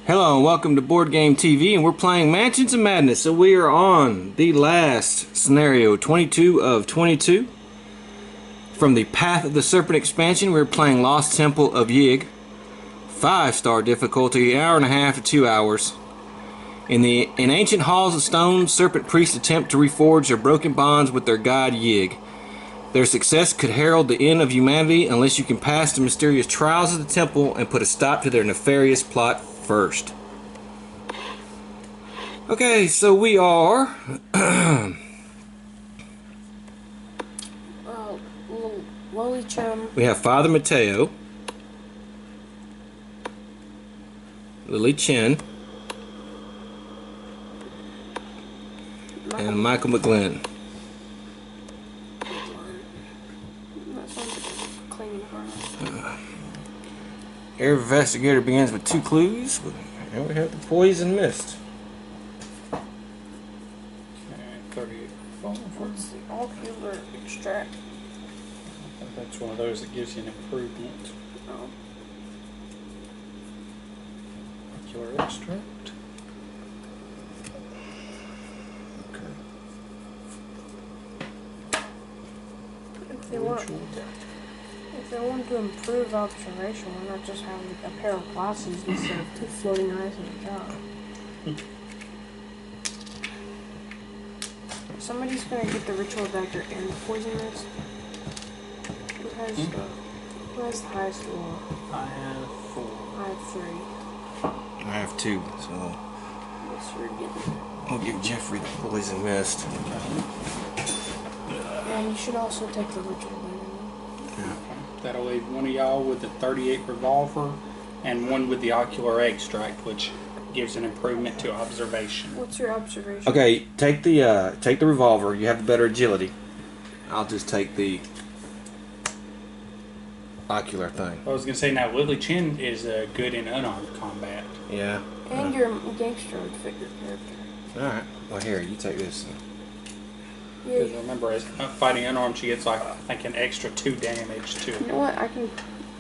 Hello and welcome to Boardgame TV, and we're playing Mansions of Madness. So we are on the last scenario, 22 of 22. From the Path of the Serpent expansion, we're playing Lost Temple of Yig. 5-star difficulty, hour and a half to 2 hours. In ancient halls of stone, serpent priests attempt to reforge their broken bonds with their god Yig. Their success could herald the end of humanity unless you can pass the mysterious trials of the temple and put a stop to their nefarious plot first. Okay, so we are Lily Chum. we have Father Mateo, Lily Chen, and Michael McGlynn. That sounds like a cleaning furnace. Investigator begins with 2 clues, and we have the poison mist. Okay, 38 What's the ocular extract? I think that's one of those that gives you an improvement. Oh. Ocular extract. Okay. If they want to improve observation, why not just have a pair of glasses instead of 2 floating eyes in a jar? Somebody's gonna get the ritual dagger and the poison mist. Who has the highest roll? I have 4. I have 3. I have 2, so Yes, you're getting it. we'll give Jeffrey the poison mist. And you should also take the ritual dagger. That'll leave one of y'all with the 38 revolver and one with the ocular extract, which gives an improvement to observation. What's your observation? Okay, take the revolver. You have the better agility. I'll just take the ocular thing. I was going to say, now Lily Chen is good in unarmed combat. Yeah. And your gangster would fit your character. All right. Well, here, you take this. Because remember, as fighting unarmed, she gets like, I think, an extra 2 damage to You it. know what?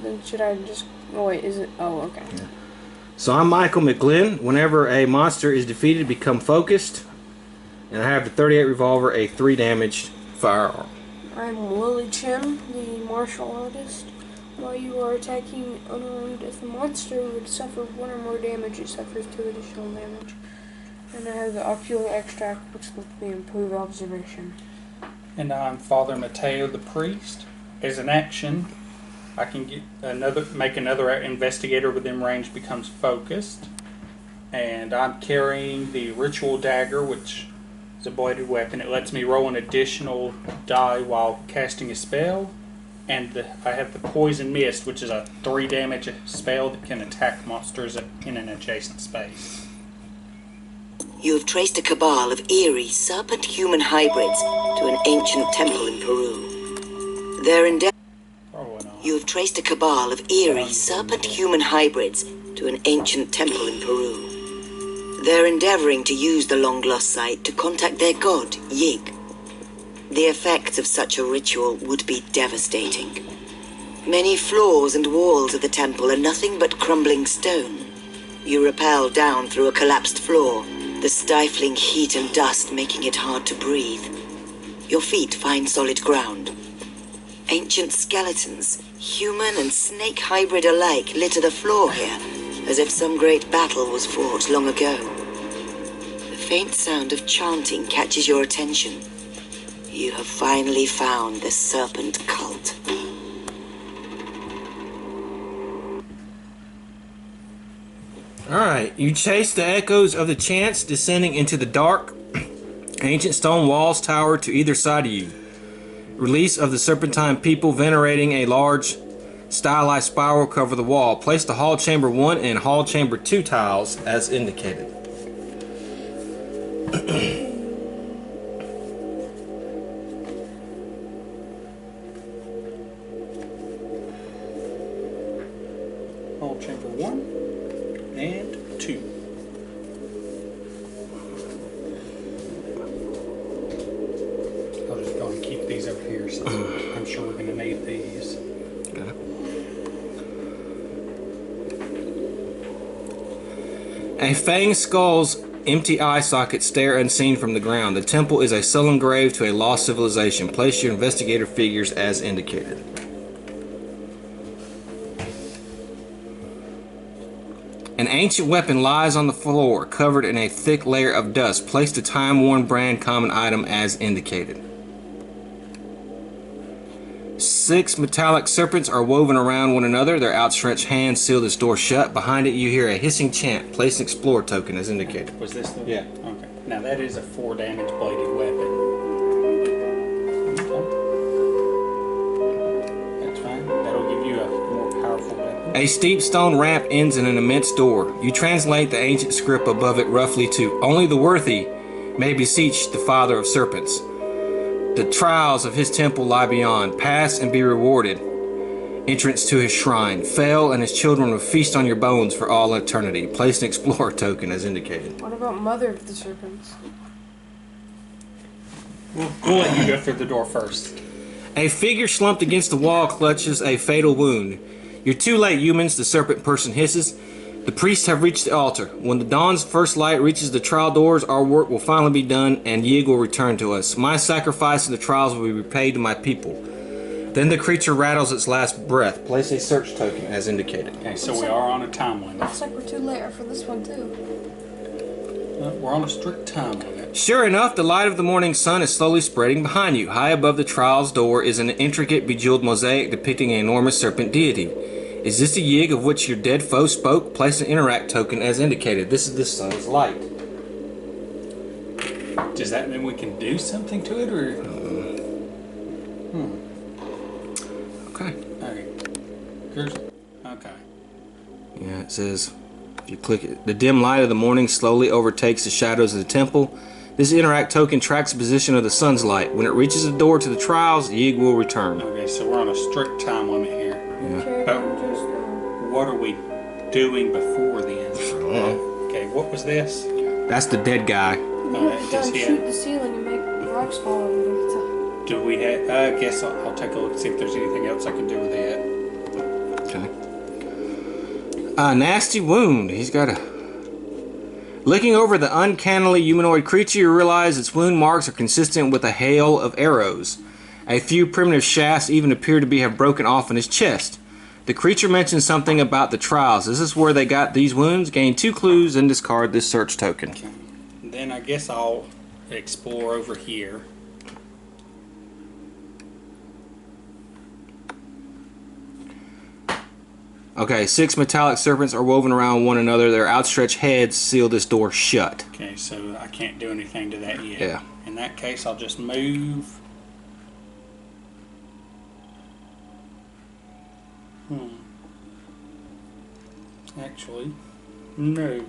Then should I just? Oh wait, is it? Oh, okay. Yeah. So I'm Michael McGlynn. Whenever a monster is defeated, become focused. And I have the 38 revolver, a 3 damage firearm. I'm Lily Chen, the martial artist. While you are attacking unarmed, if the monster would suffer 1 or more damage, it suffers 2 additional damage. And I have the ocular extract, which lets me improve observation. And I'm Father Mateo, the priest. As an action, I can make another investigator within range becomes focused. And I'm carrying the ritual dagger, which is a bladed weapon. It lets me roll an additional die while casting a spell. And I have the poison mist, which is a 3 damage spell that can attack monsters in an adjacent space. You have traced a cabal of eerie serpent-human hybrids to an ancient temple in Peru. Their endeavor. You have traced a cabal of eerie serpent-human hybrids to an ancient temple in Peru. They're endeavoring to use the long-lost site to contact their god, Yig. The effects of such a ritual would be devastating. Many floors and walls of the temple are nothing but crumbling stone. You rappel down through a collapsed floor, the stifling heat and dust making it hard to breathe. Your feet find solid ground. Ancient skeletons, human and snake hybrid alike, litter the floor here, as if some great battle was fought long ago. The faint sound of chanting catches your attention. You have finally found the serpent cult. Alright, you chase the echoes of the chants descending into the dark, ancient stone walls tower to either side of you. Release of the serpentine people venerating a large stylized spiral cover the wall. Place the Hall Chamber 1 and Hall Chamber 2 tiles as indicated. Hall Chamber 1 and 2. I'll just go and keep these up here, so I'm sure we're going to need these. Okay. A fang skull's empty eye sockets stare unseen from the ground. The temple is a sullen grave to a lost civilization. Place your investigator figures as indicated. An ancient weapon lies on the floor, covered in a thick layer of dust. Place the time-worn brand common item as indicated. 6 metallic serpents are woven around one another. Their outstretched hands seal this door shut. Behind it, you hear a hissing chant. Place an explorer token as indicated. Was this the... Yeah. Okay. Now that is a 4 damage bladed weapon. Okay. That's fine. That'll give you a more powerful weapon. A steep stone ramp ends in an immense door. You translate the ancient script above it roughly to, "Only the worthy may beseech the father of serpents. The trials of his temple lie beyond. Pass and be rewarded. Entrance to his shrine. Fail and his children will feast on your bones for all eternity. Place an explorer token as indicated." What about Mother of the Serpents? We'll let you go through the door first. A figure slumped against the wall clutches a fatal wound. "You're too late, humans," the serpent person hisses. "The priests have reached the altar. When the dawn's first light reaches the trial doors, our work will finally be done and Yig will return to us. My sacrifice in the trials will be repaid to my people." Then the creature rattles its last breath. Place a search token as indicated. Okay, so we are on a time limit. Looks like we're too late for this one too. We're on a strict time limit. Sure enough, the light of the morning sun is slowly spreading behind you. High above the trial's door is an intricate, bejeweled mosaic depicting an enormous serpent deity. Is this the Yig of which your dead foe spoke? Place an interact token as indicated. This is the sun's light. Does that mean we can do something to it, or? Okay. Okay. Here's... Okay. Yeah, it says, if you click it, the dim light of the morning slowly overtakes the shadows of the temple. This interact token tracks the position of the sun's light. When it reaches the door to the trials, the Yig will return. Okay, so we're on a strict time limit here. Okay, But I'm just what are we doing before then? Okay, what was this? That's the dead guy. Just shoot here. the ceiling and make rocks fall over. Do we have? I guess I'll take a look and see if there's anything else I can do with that. Okay. A nasty wound. He's got a... Looking over the uncannily humanoid creature, you realize its wound marks are consistent with a hail of arrows. A few primitive shafts even appear to have broken off in his chest. The creature mentions something about the trials. Is this where they got these wounds? Gain 2 clues and discard this search token. Okay. Then I guess I'll explore over here. Okay, 6 metallic serpents are woven around one another. Their outstretched heads seal this door shut. Okay, so I can't do anything to that yet. Yeah. In that case, I'll just move. Actually, no.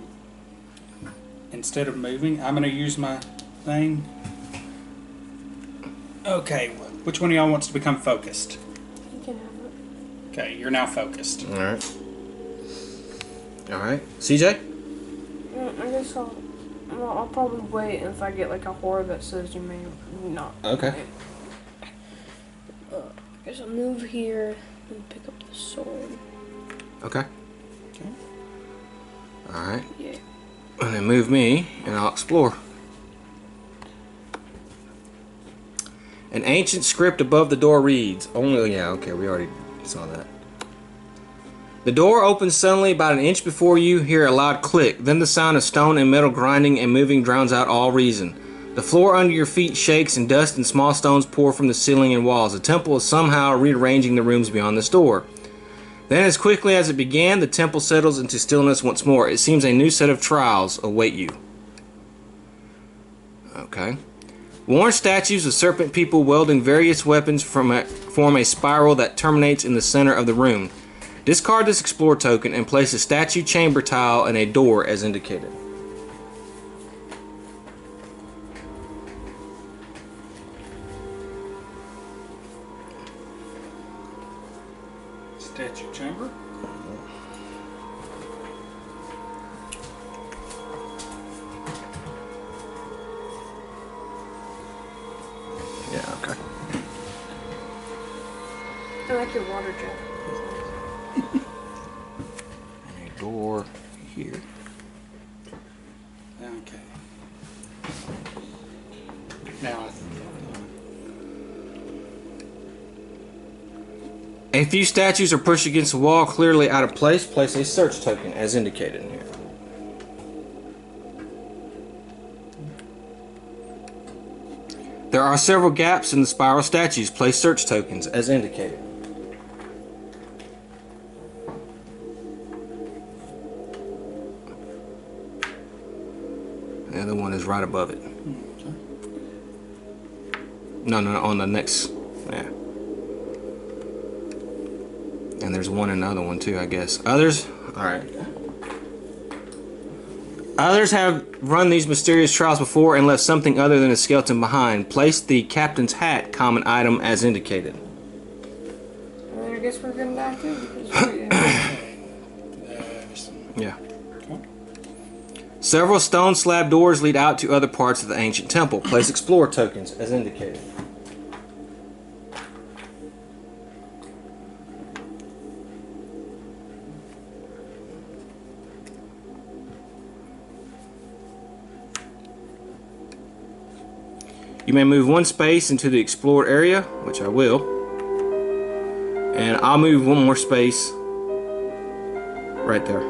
Instead of moving, I'm going to use my thing. Okay, which one of y'all wants to become focused? You can have it. Okay, you're now focused. Alright. Alright. CJ? I guess I'll probably wait if I get like a horror that says you may not. Okay. I guess I'll move here and pick up the sword. Okay. Okay. Alright. Yeah. And then move me, and I'll explore. An ancient script above the door reads, only, yeah, okay, we already saw that. The door opens suddenly about an inch before you hear a loud click. Then the sound of stone and metal grinding and moving drowns out all reason. The floor under your feet shakes and dust and small stones pour from the ceiling and walls. The temple is somehow rearranging the rooms beyond this door. Then as quickly as it began, the temple settles into stillness once more. It seems a new set of trials await you. Okay. Worn statues of serpent people wielding various weapons form a spiral that terminates in the center of the room. Discard this Explore token and place a statue chamber tile and a door as indicated. Statue chamber. Yeah, okay. I like your water jet. And a door here. A few statues are pushed against the wall, clearly out of place. Place a search token as indicated in here. There are several gaps in the spiral statues. Place search tokens as indicated. The other one is right above it. No, on the next. Yeah. And there's one in the other one too, I guess. Others? Alright. Others have run these mysterious trials before and left something other than a skeleton behind. Place the captain's hat, common item, as indicated. Well, I guess we're gonna die too. Yeah. Several stone slab doors lead out to other parts of the ancient temple. Place explorer tokens as indicated. You may move one space into the explored area, which I will. And I'll move one more space right there.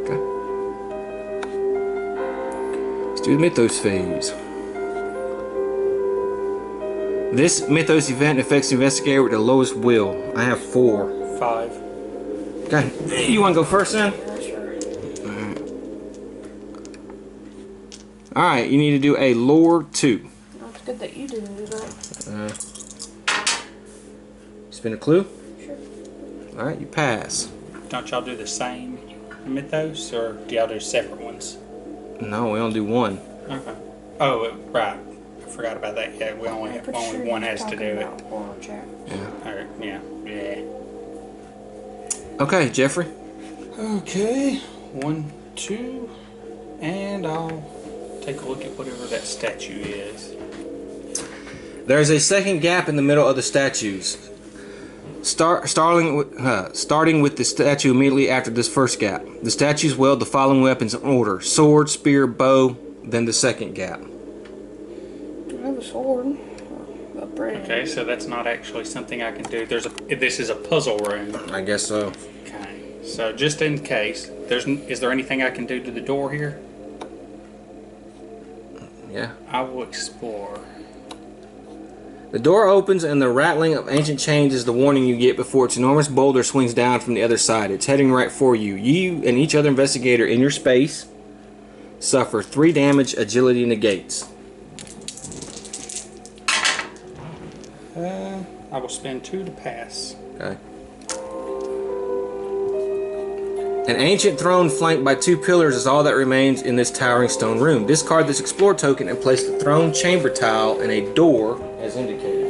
Okay. Let's do the Mythos phase. This Mythos event affects the investigator with the lowest will. I have 4. 5. Okay. You want to go first then? Alright, you need to do a lore 2. Well, it's good that you didn't do that. Spin a clue? Sure. Alright, you pass. Don't y'all do the same mythos, or do y'all do separate ones? No, we only do one. Okay. Oh, right. I forgot about that. Yeah, we only one has to do it. Yeah. Alright, yeah. Yeah. Okay, Jeffrey. Okay. 1, 2, and I'll take a look at whatever that statue is. There's a second gap in the middle of the statues. Starting with the statue immediately after this first gap. The statues wield the following weapons in order: sword, spear, bow, then the second gap. I have a sword. Okay, so that's not actually something I can do. This is a puzzle room. I guess so. Okay, so just in case, is there anything I can do to the door here? Yeah. I will explore. The door opens and the rattling of ancient chains is the warning you get before its enormous boulder swings down from the other side. It's heading right for you. You and each other investigator in your space suffer 3 damage, agility negates. I will spend 2 to pass. Okay. An ancient throne flanked by 2 pillars is all that remains in this towering stone room. Discard this Explore token and place the throne chamber tile in a door as indicated.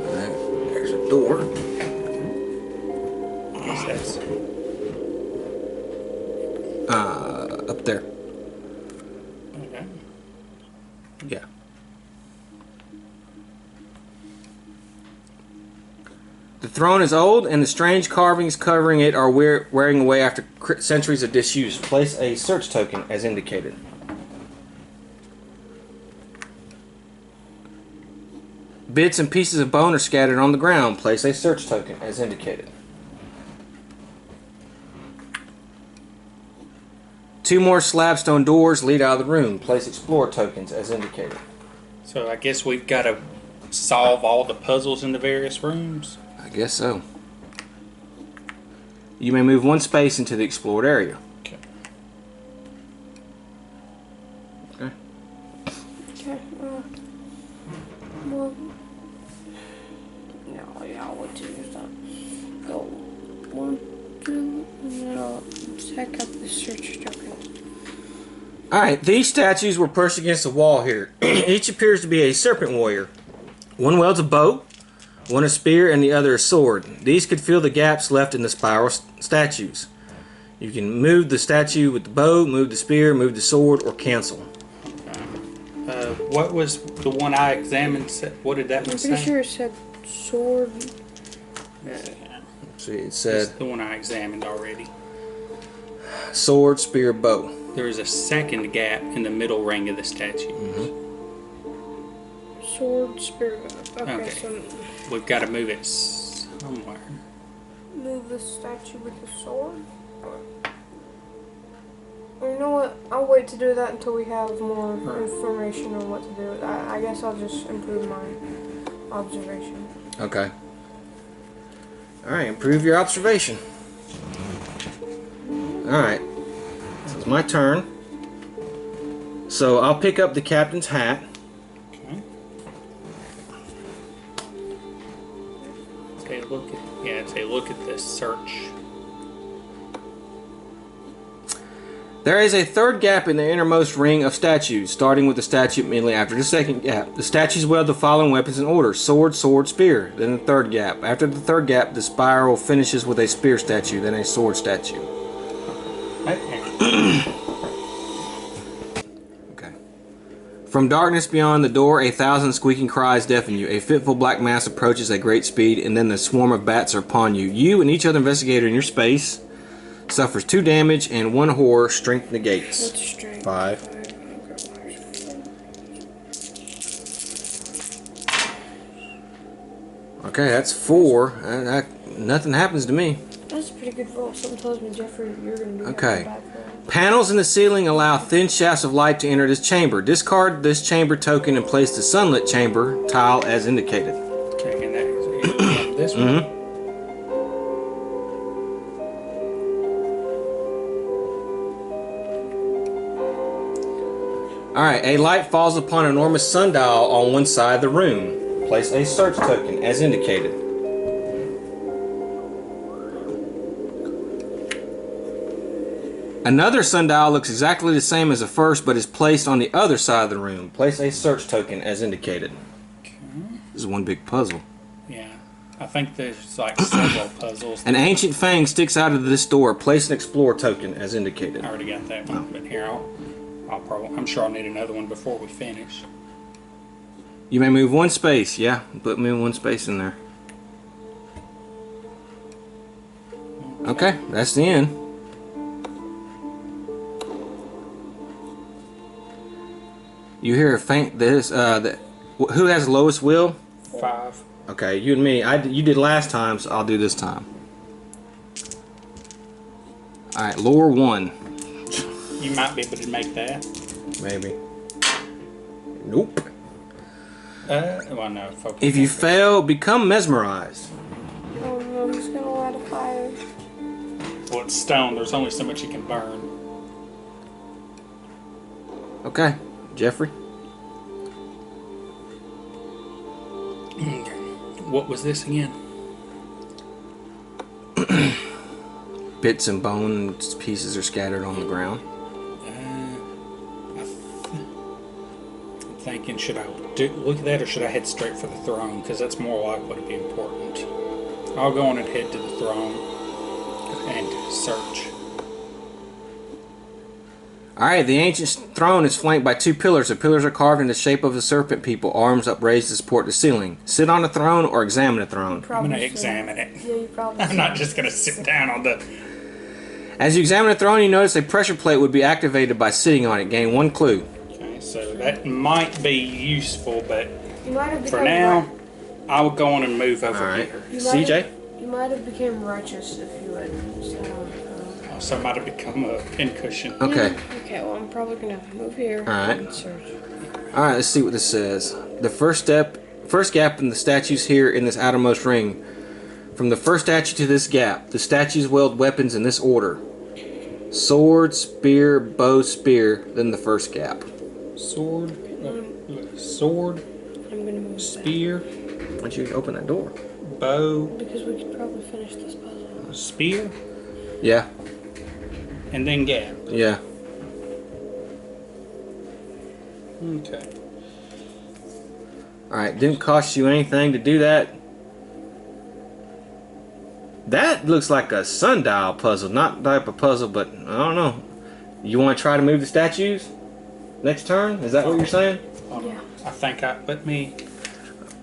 Alright, there's a door. What's that? Up there. Okay. Yeah. The throne is old, and the strange carvings covering it are wearing away after centuries of disuse. Place a search token as indicated. Bits and pieces of bone are scattered on the ground. Place a search token as indicated. 2 more slabstone doors lead out of the room. Place explore tokens as indicated. So I guess we've got to solve all the puzzles in the various rooms. I guess so. You may move 1 space into the explored area. Okay. Okay. Okay. Well, yeah, I'll wait till you're done. Go 1, 2, and then I'll check out the search token. Alright, these statues were pushed against the wall here. Each appears to be a serpent warrior. One wields a bow, one a spear, and the other a sword. These could fill the gaps left in the spiral statues. You can move the statue with the bow, move the spear, move the sword, or cancel. What was the one I examined? What did that one say? I'm pretty sure it said sword. See, it said It's the one I examined already. sword, spear, bow. there is a second gap in the middle ring of the statue. Sword, spear. Okay, so We've got to move it somewhere. move the statue with the sword. Or you know what? I'll wait to do that until we have more information on what to do. I guess I'll just improve my observation. Okay. Alright, improve your observation. Alright. So it's my turn. So I'll pick up the captain's hat. Okay. Look at this search. There is a third gap in the innermost ring of statues, starting with the statue immediately after the second gap. The statues wield the following weapons in order: sword, sword, spear. Then the third gap. After the third gap, the spiral finishes with a spear statue, then a sword statue. Okay. From darkness beyond the door, 1,000 squeaking cries deafen you. A fitful black mass approaches at great speed, and then the swarm of bats are upon you. You and each other investigator in your space suffers 2 damage, and 1 horror strength negates. What's strength? 5. Okay, that's 4. Nothing happens to me. That's a pretty good roll. Something tells me, Jeffrey, you're going to do Okay. that bad roll. Panels in the ceiling allow thin shafts of light to enter this chamber. Discard this chamber token and place the sunlit chamber tile as indicated. Okay, and that is this one. Alright, a light falls upon an enormous sundial on one side of the room. Place a search token as indicated. Another sundial looks exactly the same as the first but is placed on the other side of the room. Place a search token as indicated. Okay. This is one big puzzle. Yeah. I think there's like several puzzles. An ancient fang sticks out of this door. Place an explore token as indicated. I already got that one, but here I'm sure I'll need another one before we finish. You may move 1 space. Yeah, put me 1 space in there. Okay, that's the end. You hear a faint. Who has the lowest will? 5. Okay, you and me. You did last time, so I'll do this time. All right, lower 1. You might be able to make that. Maybe. Nope. Well, no. Focus If you fail, become mesmerized. Oh no, I'm just going to light a fire. Well, it's stone. There's only so much you can burn. Okay, Jeffrey. What was this again? Bits and bone pieces are scattered on the ground. I'm thinking, should I look at that or should I head straight for the throne? Because that's more likely to be important. I'll go on and head to the throne and search. Alright, the ancient throne is flanked by 2 pillars. The pillars are carved in the shape of the serpent people, arms upraised to support the ceiling. Sit on the throne or examine the throne. I'm going to examine it. Yeah, you probably I'm not just going to sit down on the... As you examine the throne, you notice a pressure plate would be activated by sitting on it. Gain 1 clue. Okay, so that might be useful, but You might have for become now, I will go on and move over Alright. here. CJ? You might have become righteous if you had. So I might have become a pincushion. Okay. Okay, well, I'm probably going to move here. Alright. And search. Alright, let's see what this says. The first gap in the statues here in this outermost ring. From the first statue to this gap, the statues wield weapons in this order: sword, spear, bow, spear, then the first gap. Sword, sword, I'm going to move spear, Why don't you open that door? bow, back. Because we could probably finish this puzzle. spear, Yeah, and then gap. yeah. Okay. Alright, didn't cost you anything to do that. That looks like a sundial puzzle, not type of puzzle, but I don't know. You want to try to move the statues next turn? Is that what you're saying? Yeah. I think let me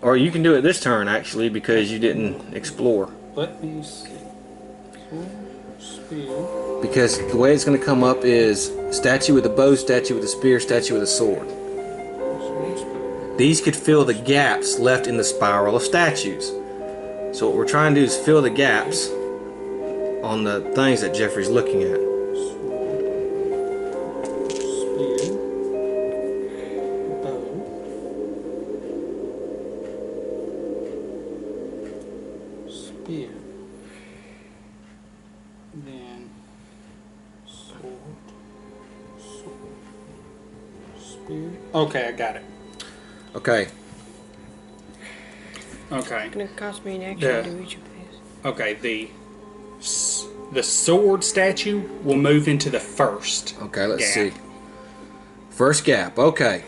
Or you can do it this turn actually because you didn't explore. see. Sword, spear. Because the way it's going to come up is statue with a bow, statue with a spear, statue with a sword. These could fill the gaps left in the spiral of statues. So what we're trying to do is fill the gaps on the things that Jeffrey's looking at. Spear. Then sword. Spear. Okay, I got it. Okay. Okay. It's gonna cost me an action to do each of these. Okay, the sword statue will move into the first. Okay, let's gap. see. First gap. Okay.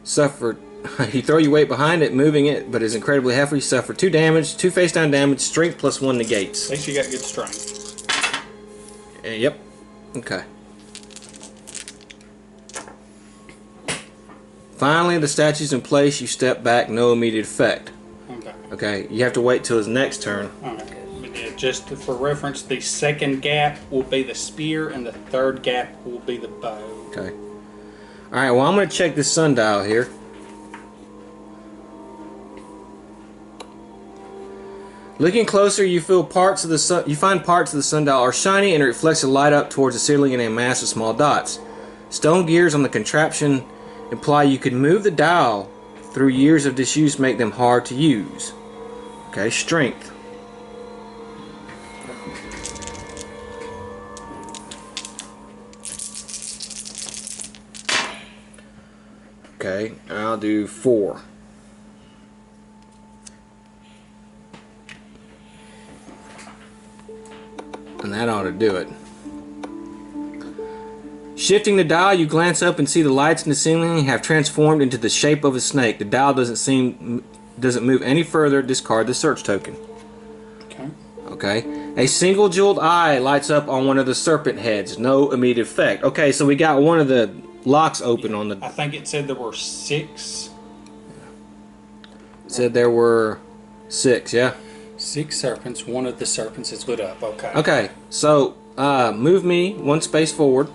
Suffered. You throw your weight behind it, moving it, but is incredibly heavy. Suffer 2 damage, 2 face down damage, strength plus 1 negates. At least you got good strength. Yep. Okay. Finally, the statue's in place. You step back, no immediate effect. Okay. Okay, you have to wait till his next turn. Alright. Just for reference, the second gap will be the spear, and the third gap will be the bow. Okay. Alright, well, I'm going to check this sundial here. Looking closer, you feel parts of the sun. You find parts of the sundial are shiny and it reflects the light up towards the ceiling in a mass of small dots. Stone gears on the contraption imply you could move the dial through years of disuse, make them hard to use. Okay, strength. Okay, I'll do 4. And that ought to do it. Shifting the dial, you glance up and see the lights in the ceiling have transformed into the shape of a snake. The dial doesn't move any further. Discard the search token. Okay. Okay. A single jeweled eye lights up on one of the serpent heads. No immediate effect. Okay, so we got one of the locks open on the. I think it said there were 6. It said there were 6. Yeah. 6 serpents. One of the serpents is lit up. Okay. Okay, so move me 1 space forward,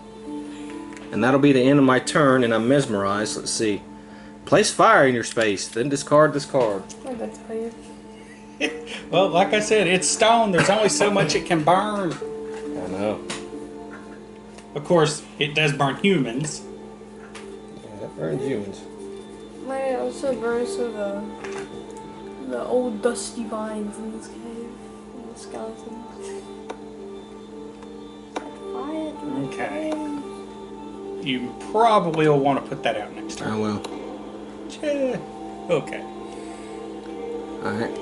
and that'll be the end of my turn, and I'm mesmerized. Let's see. Place fire in your space, then discard this card. What'd I tell you? Well, like I said, it's stone. There's only so much it can burn. I know. Of course, it does burn humans. Yeah, that burns humans. Might also burn some of the old dusty vines in this cave. And the skeletons. Okay. You probably will want to put that out next I time. will. Yeah. Okay. Alright.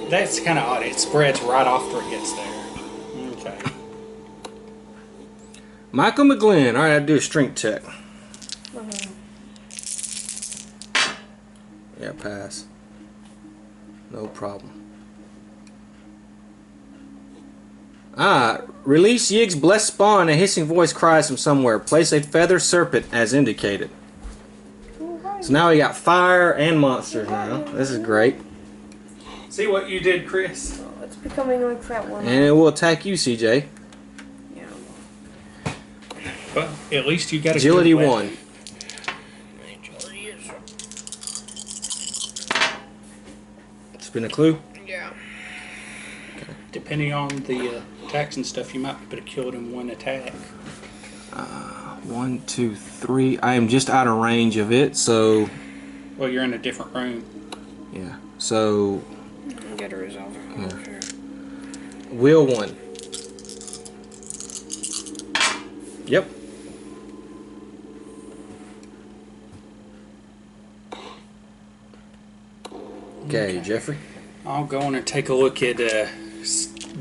That's kind of odd. It spreads right after it gets there. Okay. Michael McGlynn. Alright, I'll do a strength check. Yeah, pass. No problem. Release Yig's blessed spawn. A hissing voice cries from somewhere. Place a feather serpent as indicated. So now we got fire and monsters now. This is great. See what you did, Chris? Oh, it's becoming like that one. And it will attack you, CJ. Yeah. Well, at least you got a Agility good 1. weapon. Spin a clue. Yeah. Depending on the attacks and stuff, you might be able to kill it in 1 attack. 1, 2, 3. I am just out of range of it, so Well, you're in a different room. yeah. So Get a resolver. Yeah. Oh, sure. wheel 1. Yep. Okay, Jeffrey. I'll go on and take a look at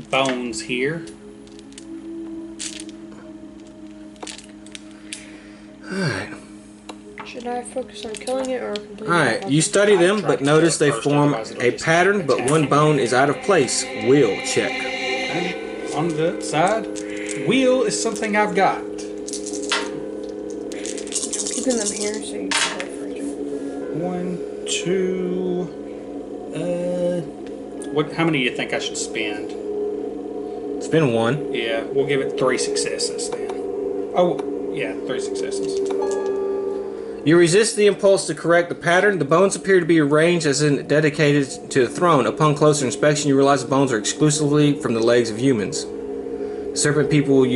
bones here. Alright. Should I focus on killing it or completely? Alright, you study them, but notice they form a pattern, but one bone is out of place. Wheel check. And on the side, wheel is something I've got. I'm keeping them here so you can play for each other. 1, 2. What? How many do you think I should spend? It's been 1. Yeah, we'll give it 3 successes then. Oh, yeah, 3 successes. You resist the impulse to correct the pattern. The bones appear to be arranged as in dedicated to the throne. Upon closer inspection, you realize the bones are exclusively from the legs of humans. Serpent people of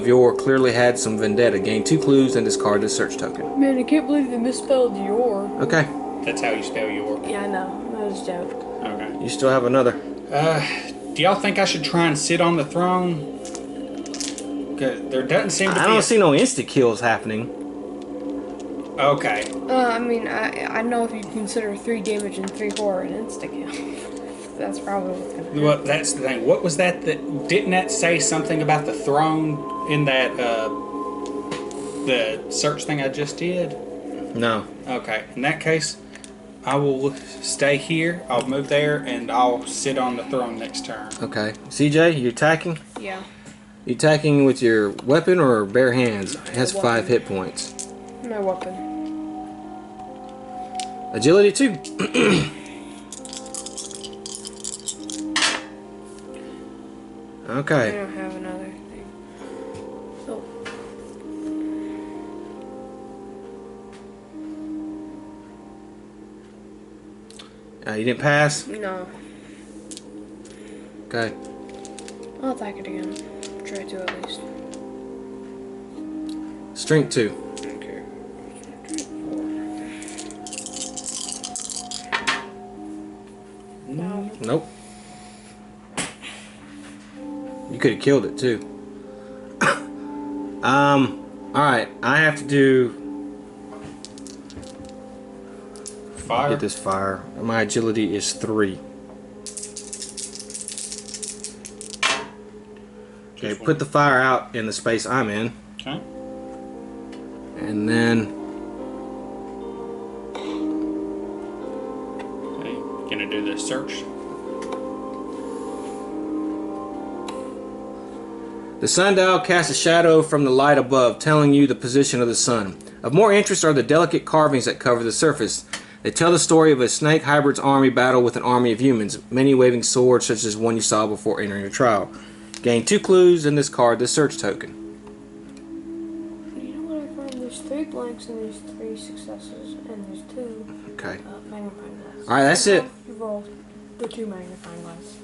yore clearly had some vendetta. Gain 2 clues and discard this search token. Man, I can't believe they misspelled your. Okay. That's how you spell your. Yeah, I know. That was a joke. Okay. You still have another. Do y'all think I should try and sit on the throne? 'Cause there doesn't seem to be. I don't see no insta kills happening. Okay. I mean, I know if you consider 3 damage and 3 horror an insta kill. That's probably what's gonna happen. Well, that's the thing. What was that? Didn't that say something about the throne in that the search thing I just did? No. Okay. In that case, I will stay here. I'll move there, and I'll sit on the throne next turn. Okay. CJ, you attacking? Yeah. You attacking with your weapon or bare hands? It has 5 hit points. My weapon. Agility 2. I Okay. don't have another thing. Oh. You didn't pass? No. Okay. I'll attack it again. Try to at least. Strength 2. Okay. No. Nope. You could have killed it too. Alright, I have to do Fire. get this fire. My agility is 3. Okay, Just put the fire out in the space I'm in. Okay. And then Okay. Gonna do the search. the sundial casts a shadow from the light above, telling you the position of the sun. Of more interest are the delicate carvings that cover the surface. They tell the story of a snake hybrid's army battle with an army of humans, many waving swords such as one you saw before entering the trial. Gain 2 clues and discard the search token. You know what I found? There's 3 blanks and there's 3 successes, and there's 2 Okay. magnifying glass. Alright, that's it. You rolled the 2 magnifying glass.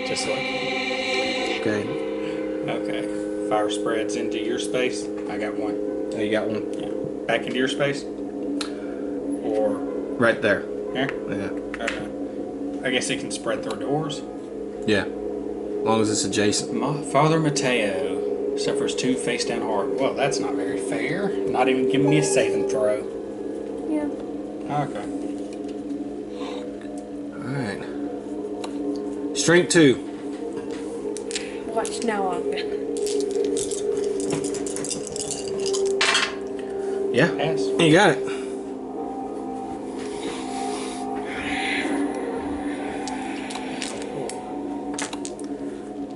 Just like. Okay. Okay. Fire spreads into your space. I got 1. Oh, you got 1. Yeah. Back into your space. Or Right there. here. Yeah. Okay. I guess it can spread through doors. Yeah. As long as it's adjacent. Father Mateo suffers 2 face down hard. Well, that's not very fair. Not even giving me a saving throw. Yeah. Okay. Alright. Strength 2. Watch now I'm gonna. Yeah. Pass. You got it.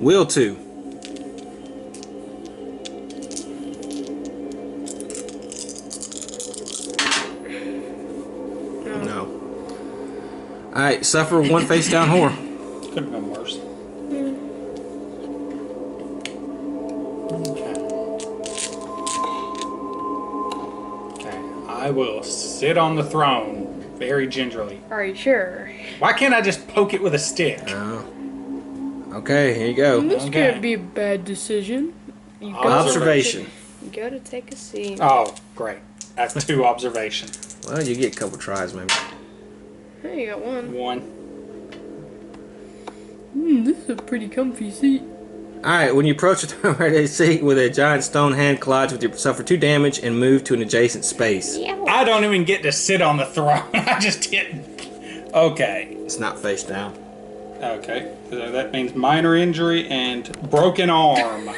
Will 2. No. Alright, suffer 1 face down horror. Could have been worse. Okay. I will sit on the throne very gingerly. Are you sure? Why can't I just poke it with a stick? Oh. Okay, here you go. This Okay. can't be a bad decision. You Observation. You gotta take a seat. Oh, great. That's 2 observations. Well, you get a couple tries, maybe. Hey, you got 1. 1. This is a pretty comfy seat. Alright, when you approach the throne ready seat with a giant stone hand collides with you, suffer 2 damage and move to an adjacent space. I don't even get to sit on the throne. I just hit. Okay. It's not face down. Okay. So that means minor injury and broken arm.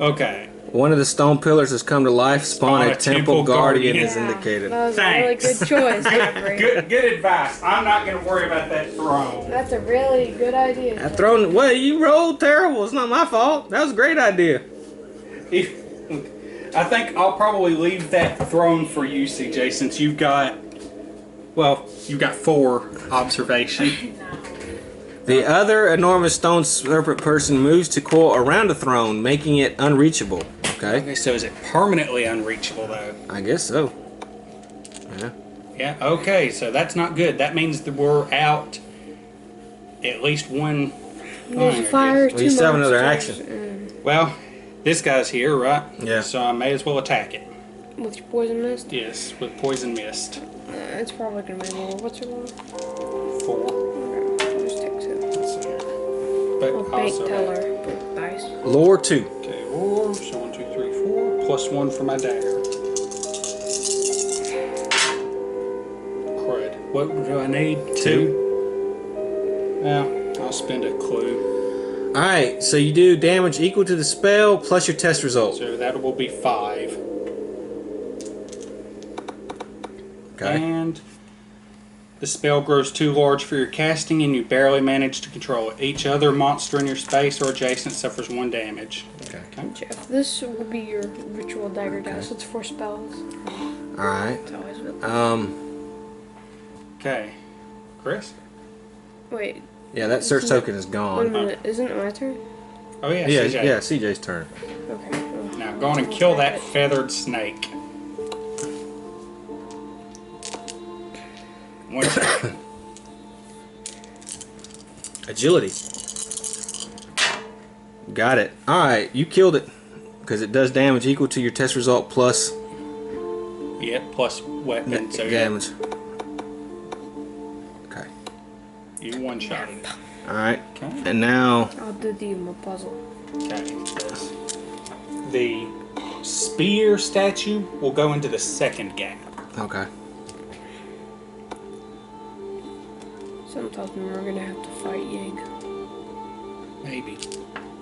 Okay. One of the stone pillars has come to life. Spawn a temple guardian is indicated. That was Thanks. a really good choice, Avery. Good advice. I'm not going to worry about that throne. That's a really good idea. I thrown. Well, you rolled terrible. It's not my fault. That was a great idea. I think I'll probably leave that throne for you, CJ, since you've got. Well, you got 4 observation. The other enormous stone serpent person moves to coil around the throne, making it unreachable. Okay. Okay, so is it permanently unreachable though? I guess so. Yeah. Yeah. Okay, so that's not good. That means that we're out at least one. There's a I fire, guess. Well, you still have another monsters, action. Well, this guy's here, right? Yeah. So I may as well attack it. with your poison mist. Yes, with poison mist. It's probably gonna be more. What's it roll? 4. Okay, I'll just take 2. Let's see here. But Or bank also. teller with dice. Lore 2. Okay, or so 1, 2, 3, 4 plus 1 for my dagger. Crud. What do I need? 2. Yeah, I'll spend a clue. Alright, so you do damage equal to the spell plus your test result. So that will be 5. Okay. And the spell grows too large for your casting and you barely manage to control it. Each other monster in your space or adjacent suffers 1 damage. Okay. Jeff, this will be your ritual dagger dice. It's 4 spells. Alright. It's always with. Okay. Chris? Wait, Yeah, that search token is wait a gone. minute. Isn't it my turn? Oh yeah, Yeah, CJ. yeah, CJ's turn. Okay. Oh. Now go on and kill that feathered snake. 1 shot. Agility. Got it. Alright, you killed it. Because it does damage equal to your test result plus Yeah, plus weapon. So damage. Okay. you 1-shot it. Alright. Okay. And now I'll do the puzzle. Okay. The spear statue will go into the second gap. okay. Something tells me we're gonna have to fight Yig. Maybe.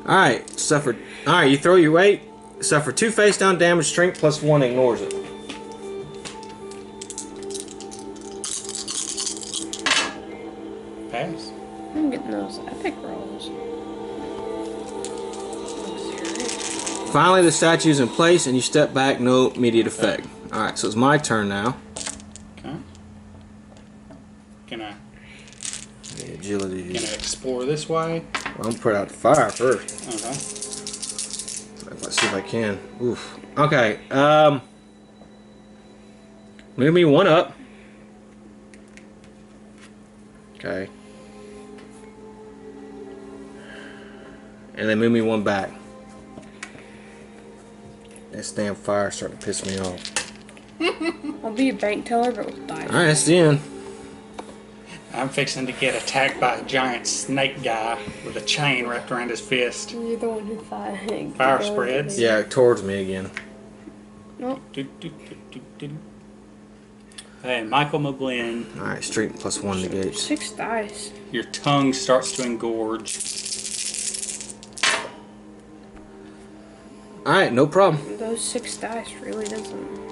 Alright, suffer. Alright, you throw your weight, suffer 2 face down damage, strength plus 1 ignores it. Pass. I'm getting those epic rolls. Finally, the statue's in place and you step back, no immediate effect. Alright, so it's my turn now. Okay. Can I The agility. explore this way? Well, I'm gonna put out the fire first. Okay. Let's see if I can. Oof. Okay. Move me 1 up. Okay. And then move me 1 back. This damn fire's starting to piss me off. I'll be a bank teller, but with dice. Alright, that's the end. I'm fixing to get attacked by a giant snake guy with a chain wrapped around his fist. You're the one who fight. Fire spreads. Yeah, towards me again. Nope. Do, do, do, do, do. Hey, Michael McGlynn, Alright, strength plus 1 negates. 6 dice. your tongue starts to engorge. Alright, no problem. Those 6 dice really doesn't.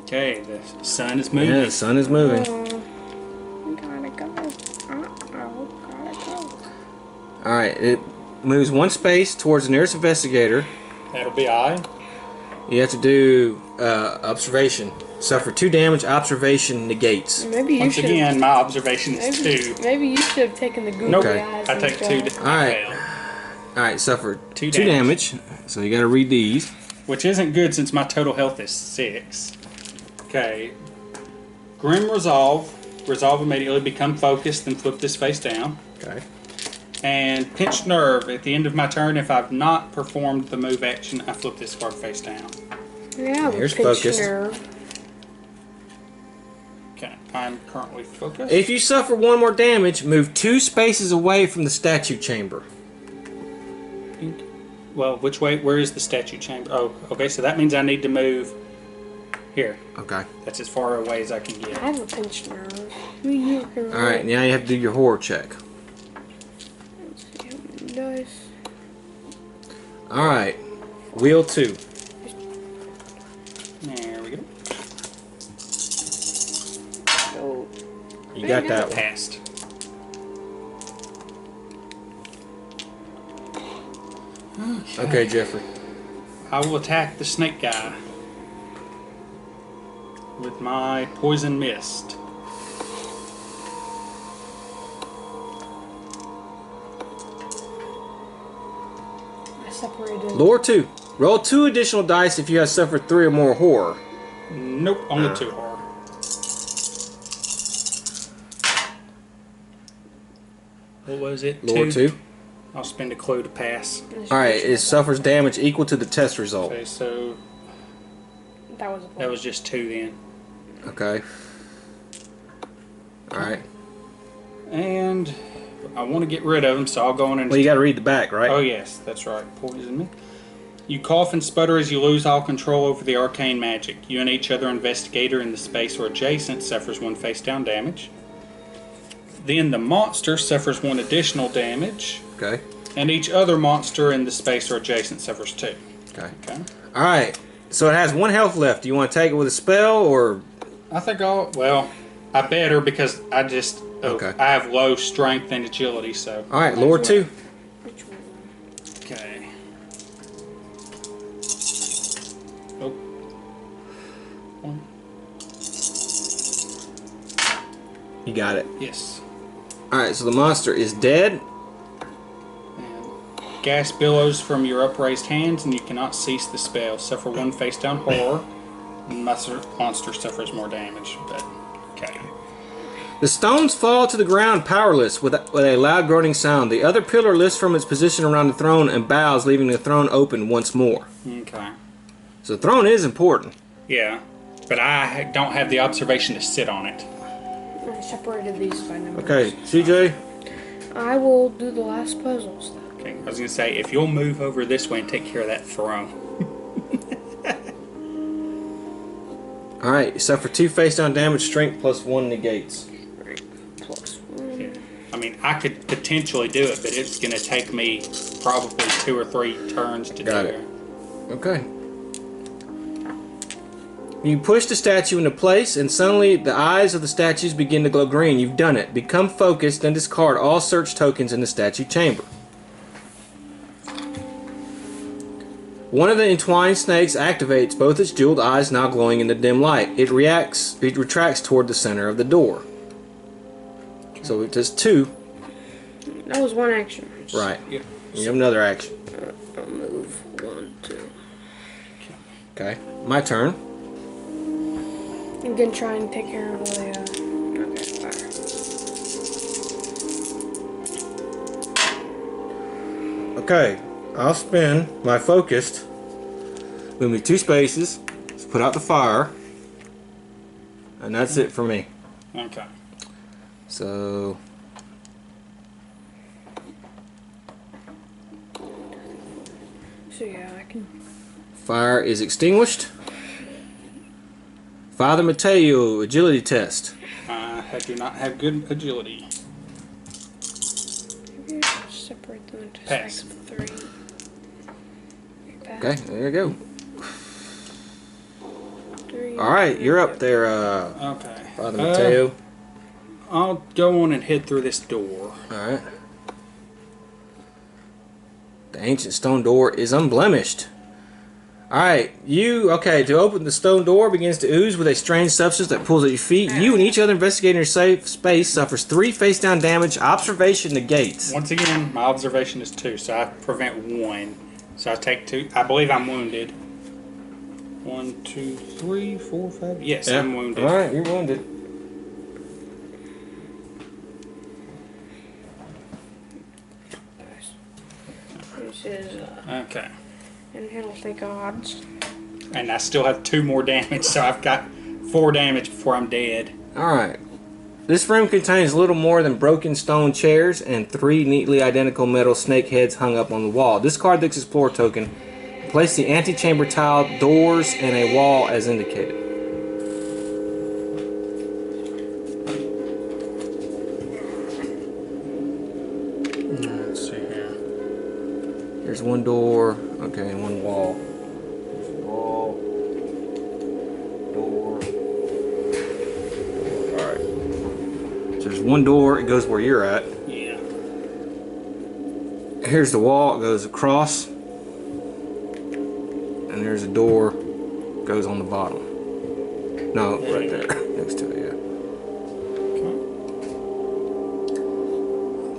Okay, the sun is moving. Yeah, the sun is moving. Gotta go. Gotta go. Alright, it moves 1 space towards the nearest investigator. That'll be I. You have to do observation. Suffer 2 damage, observation negates. Maybe you Once should. again, my observation is 2. Maybe you should have taken the googly Nope, Okay. eyes. I take 2. Alright. Alright, suffer 2 2 damage. So you gotta read these. Which isn't good since my total health is 6. Okay. Grim Resolve. Resolve immediately, become focused, then flip this face down. Okay. And Pinched Nerve. At the end of my turn, if I've not performed the move action, I flip this card face down. Yeah, Here's pinch focused. nerve. Okay, I'm currently focused. If you suffer 1 more damage, move 2 spaces away from the statue chamber. Well, which way? Where is the statue chamber? Oh, okay, so that means I need to move here. Okay. That's as far away as I can I get. have a pinched nerve. You can Alright, now you have to do your horror check. Let's see how many dice. Alright. Wheel 2. There we go. Oh, You got that one. Passed. Okay, Jeffrey. I will attack the snake guy. with my poison mist. I separated. Lore 2. Roll 2 additional dice if you have suffered 3 or more horror. Nope, only 2 horror. What was it? Lore 2. I'll spend a clue to pass. Alright, it suffers damage equal to the test result. Okay, so that was just 2 then. Okay. Alright. And I want to get rid of them, so I'll go in and... Well, you gotta read the back, right? Oh, yes, that's right. Poison me. You cough and sputter as you lose all control over the arcane magic. You and each other investigator in the space or adjacent suffers 1 face down damage. Then the monster suffers 1 additional damage. Okay. And each other monster in the space or adjacent suffers 2. Okay. Okay. Alright. So it has 1 health left. Do you want to take it with a spell or... I think well, I better because I just... Okay. I have low strength and agility, so... Alright, Lore 2. Which one? Okay. Oh. 1. You got it. Yes. Alright, so the monster is dead. And gas billows from your upraised hands, and you cannot cease the spell. Suffer 1 face down horror. Monster suffers more damage, but okay. The stones fall to the ground powerless with a loud groaning sound. The other pillar lifts from its position around the throne and bows, leaving the throne open once more. Okay. So the throne is important. Yeah, but I don't have the observation to sit on it. I separated these by numbers. Okay, CJ. I will do the last puzzles. Okay, I was going to say, if you'll move over this way and take care of that throne. Alright, you suffer 2 face down damage, strength plus 1 negates. Plus 1. Yeah. I mean, I could potentially do it, but it's going to take me probably 2 or 3 turns to Got do it. Okay. You push the statue into place, and suddenly the eyes of the statues begin to glow green. You've done it. Become focused, then discard all search tokens in the statue chamber. One of the entwined snakes activates, both its jeweled eyes now glowing in the dim light. It retracts toward the center of the door. So it does 2. That was 1 action. Right. Yep. You have another action. I'll move 1, 2. Okay. My turn. I'm gonna try and take care of the. Okay, fire. Okay. I'll spin my focused. Move me 2 spaces. Just put out the fire. And that's it for me. Okay. So... So yeah, I can. Fire is extinguished. Father Mateo, agility test. I do not have good agility. Maybe I should separate them into Pass. stacks of 3. Pass. Okay, there you go. 3. Alright, you're up there, Okay. Father Mateo. I'll go on and head through this door. Alright. The ancient stone door is unblemished. Alright, to open the stone door begins to ooze with a strange substance that pulls at your feet. You and each other investigating your safe space suffers 3 face down damage, observation negates. Once again, my observation is 2, so I prevent 1. So I take 2. I believe I'm wounded. 1, 2, 3, 4, 5. Yes, Yeah. I'm wounded. Alright, you're wounded. This is Okay. and it'll take odds. And I still have 2 more damage, so I've got 4 damage before I'm dead. Alright. This room contains little more than broken stone chairs and 3 neatly identical metal snake heads hung up on the wall. Discard this explore token. Place the antechamber tile, doors, and a wall as indicated. Let's see here. There's 1 door, okay, and 1 wall. There's a wall, door. Alright. So there's 1 door, it goes where you're at. Yeah. Here's the wall, it goes across. And there's a door, goes on the bottom. No, right there. Next to it, yeah.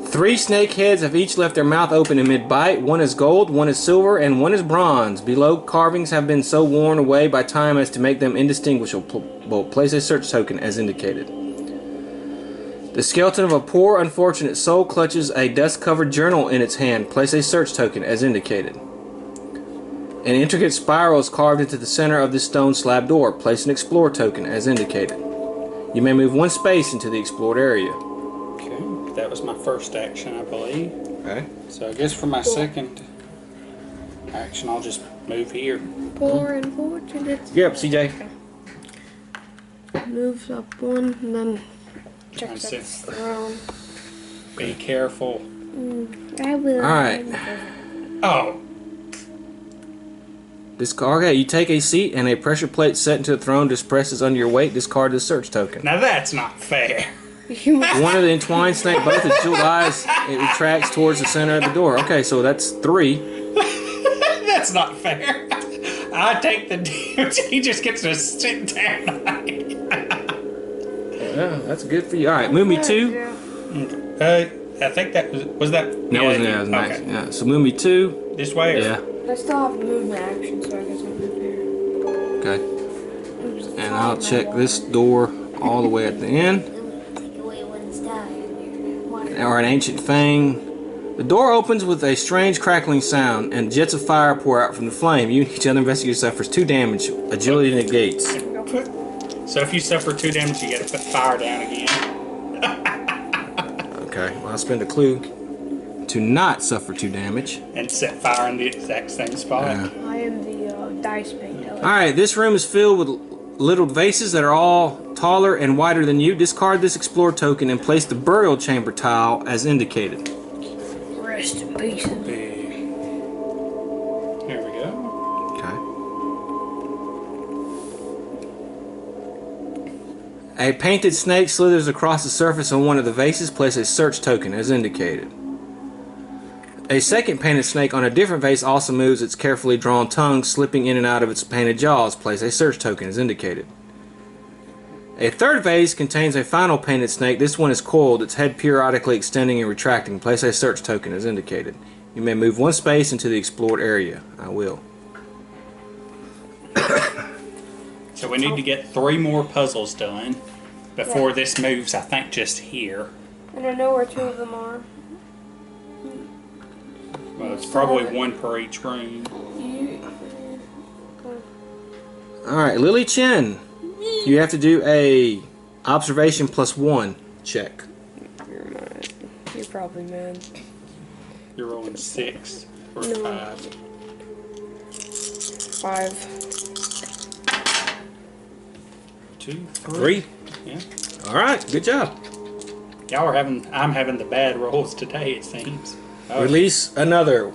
Okay. 3 snake heads have each left their mouth open in mid-bite. One is gold, one is silver, and one is bronze. Below carvings have been so worn away by time as to make them indistinguishable. Place a search token as indicated. The skeleton of a poor, unfortunate soul clutches a dust-covered journal in its hand. Place a search token as indicated. An intricate spiral is carved into the center of this stone slab door. Place an explore token as indicated. You may move 1 space into the explored area. Okay, that was my first action, I believe. Okay. So I guess for my second action, I'll just move here. 4 and 4 to the Yep, CJ. moves up 1 and then checks I up see. around. Be careful. I will. Alright. Oh, Okay, you take a seat and a pressure plate set into the throne just presses under your weight. Discard the search token. now that's not fair. One of the entwined snake, both its jeweled eyes, it retracts towards the center of the door. Okay, so that's 3. That's not fair. I take the damage. He just gets to sit down. Yeah, that's good for you. Alright, move me 2. I think that was that. That wasn't that was an okay. action. Yeah, so move me 2. This way. Or? Yeah, I still have movement action, so I guess I'll move here. okay. And I'll check this door all the way at the end. Or an ancient fang. The door opens with a strange crackling sound, and jets of fire pour out from the flame. You and each other investigator suffers 2 damage. Agility negates. So if you suffer 2 damage, you get to put fire down again. Okay, well, I'll spend a clue to not suffer 2 damage. And set fire in the exact same spot. Yeah. I am the dice painter. Alright, this room is filled with little vases that are all taller and wider than you. Discard this explore token and place the burial chamber tile as indicated. Rest in peace. Here we go. Okay. A painted snake slithers across the surface on one of the vases. Place a search token as indicated. A second painted snake on a different vase also moves its carefully drawn tongue, slipping in and out of its painted jaws. Place a search token as indicated. A third vase contains a final painted snake. This one is coiled, its head periodically extending and retracting. Place a search token as indicated. You may move 1 space into the explored area. I will. So we need to get 3 more puzzles done before this moves, I think, just here. And I know where 2 of them are. Well, it's probably 1 per each room. Alright, Lily Chen. You have to do a observation +1 check. You're probably mad. You're rolling 6 or No. 5. 5. 2, 3. Yeah. Alright, good job. Y'all are having. I'm having the bad rolls today. It seems. Oh. Release another.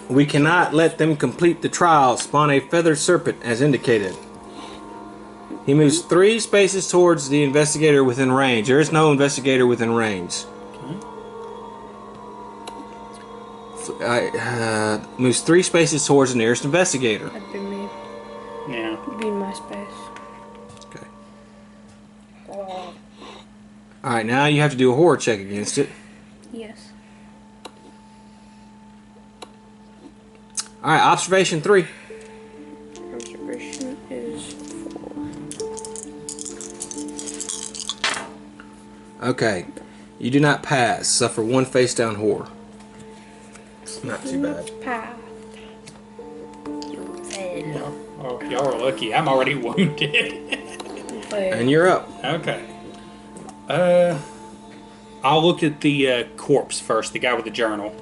We cannot let them complete the trial. Spawn a feathered serpent as indicated. He moves 3 spaces towards the investigator within range. There is no investigator within range. Moves 3 spaces towards the nearest investigator. That'd be me. Yeah. Be in my space. Okay. Oh. Alright, now you have to do a horror check against it. Yes. Alright, observation 3. Observation is 4. Okay. You do not pass. Suffer 1 face down horror. Not too bad. Path. Oh, y'all are lucky. I'm already wounded. And you're up. Okay. I'll look at the corpse first. The guy with the journal.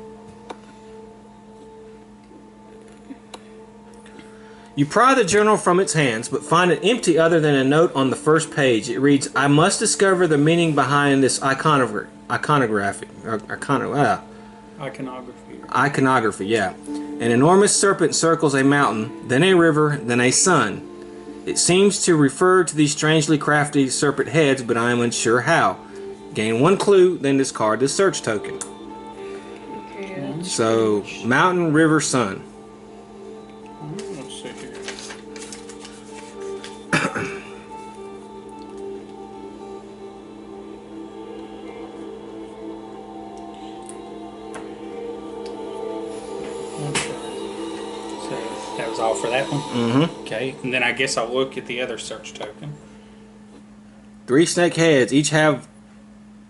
You pry the journal from its hands, but find it empty other than a note on the first page. It reads, I must discover the meaning behind this iconography. Iconography, yeah. An enormous serpent circles a mountain, then a river, then a sun. It seems to refer to these strangely crafty serpent heads, but I am unsure how. Gain 1 clue, then discard the search token. Okay, So, mountain, river, sun. Let's see here. That was all for that one? Mm-hmm. Okay, and then I guess I'll look at the other search token. 3 snake heads. Each have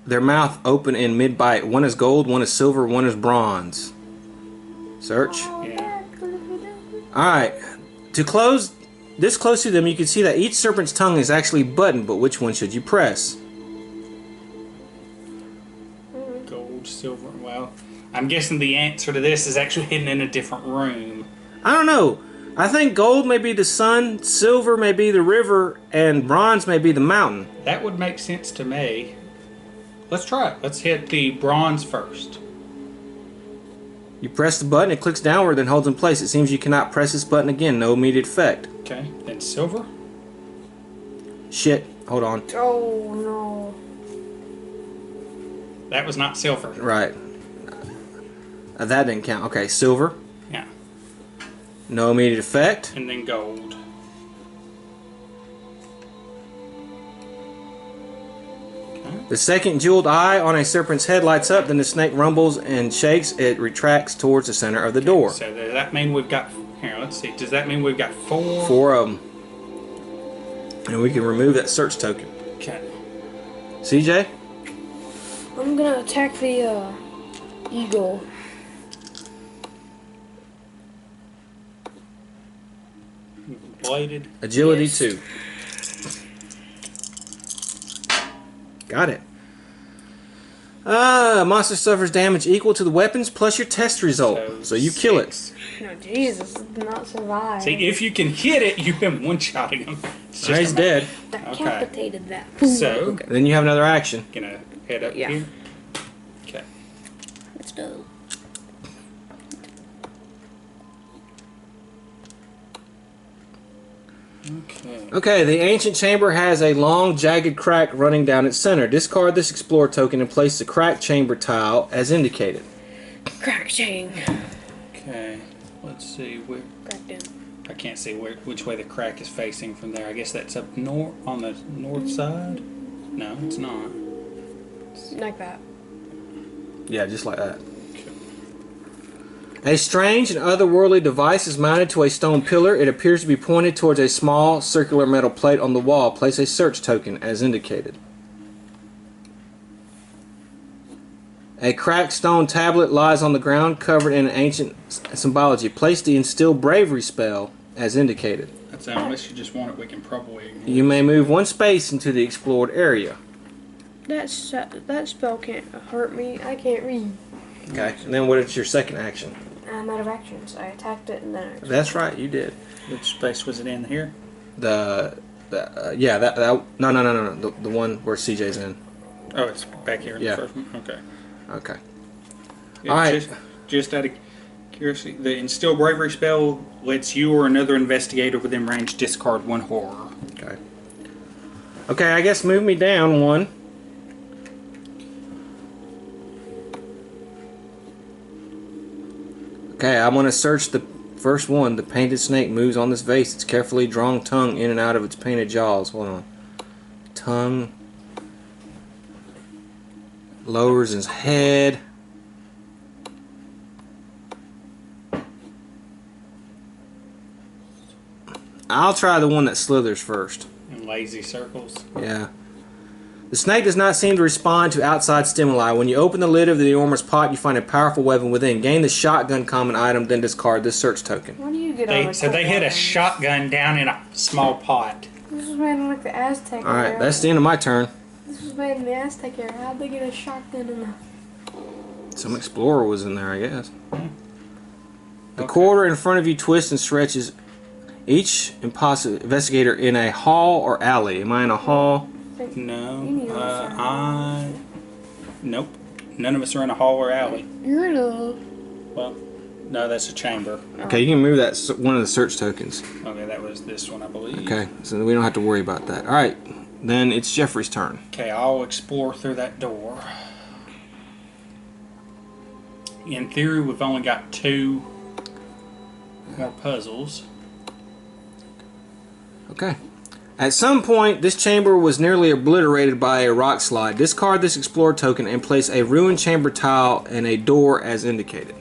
their mouth open in mid-bite. One is gold, one is silver, one is bronze. Search. Yeah. Alright. To close this close to them, you can see that each serpent's tongue is actually buttoned, but which one should you press? Gold, silver, well, I'm guessing the answer to this is actually hidden in a different room. I don't know. I think gold may be the sun, silver may be the river, and bronze may be the mountain. That would make sense to me. Let's try it. Let's hit the bronze first. You press the button, it clicks downward, then holds in place. It seems you cannot press this button again. No immediate effect. Okay, then silver. Shit. Hold on. Oh no. That was not silver. Right. That didn't count. Okay, silver. Yeah. No immediate effect. And then gold. The second jeweled eye on a serpent's head lights up, then the snake rumbles and shakes. It retracts towards the center of the door. So does that mean we've got... Here, let's see. Does that mean we've got 4? 4 of them. And we can remove that search token. Okay. CJ? I'm gonna attack the eagle. Bladed. Agility Yes. 2. Got it. Monster suffers damage equal to the weapons plus your test result. So you kill it. 6. No, Jesus, did not survive. See, if you can hit it, you've been one-shotting him. It's just He's a- dead. Decapitated that. So, Then you have another action. gonna head up Yeah. here. Okay. Let's go. Okay. Okay, the ancient chamber has a long, jagged crack running down its center. Discard this Explorer token and place the cracked chamber tile as indicated. Crack chain. Okay. Let's see where... Crack down. I can't see which way the crack is facing from there. I guess that's up north, on the north side? No, it's not. Like that. Yeah, just like that. A strange and otherworldly device is mounted to a stone pillar. It appears to be pointed towards a small circular metal plate on the wall. Place a search token as indicated. A cracked stone tablet lies on the ground covered in ancient symbology. Place the instill bravery spell as indicated. That's unless you just want it, we can probably ignore You may move 1 space into the explored area. That spell can't hurt me. I can't read. Okay, and then what is your second action? I'm out of actions. I attacked it and then I... That's right, you did. Which space was it in here? The one where CJ's in. Oh, it's back here in Yeah. the first one? Okay. Okay. Yeah, All right. Just out of curiosity, the Instill Bravery spell lets you or another investigator within range discard 1 horror. Okay. Okay, I guess move me down 1. Okay, I'm going to search the first one. The painted snake moves on this vase. Its carefully drawn tongue in and out of its painted jaws. Hold on. Tongue lowers his head. I'll try the one that slithers first. In lazy circles. Yeah. The snake does not seem to respond to outside stimuli. When you open the lid of the enormous pot, you find a powerful weapon within. Gain the shotgun common item, then discard this search token. What do you get on So they hit a shotgun down in a small pot. This was made in like the Aztec era. Alright, that's the end of my turn. This was made in the Aztec era. How'd they get a shotgun in the... Some explorer was in there, I guess. The Okay. corridor in front of you twists and stretches. Each investigator in a hall or alley. Am I in a hall? No. You need to Nope. None of us are in a hall or alley. You're in a... Well, no, that's a chamber. Okay, you can move that one of the search tokens. Okay, that was this one, I believe. Okay, so we don't have to worry about that. Alright, then it's Jeffrey's turn. Okay, I'll explore through that door. In theory, we've only got 2 more puzzles. Okay. At some point, this chamber was nearly obliterated by a rock slide. Discard this explorer token and place a ruined chamber tile and a door as indicated.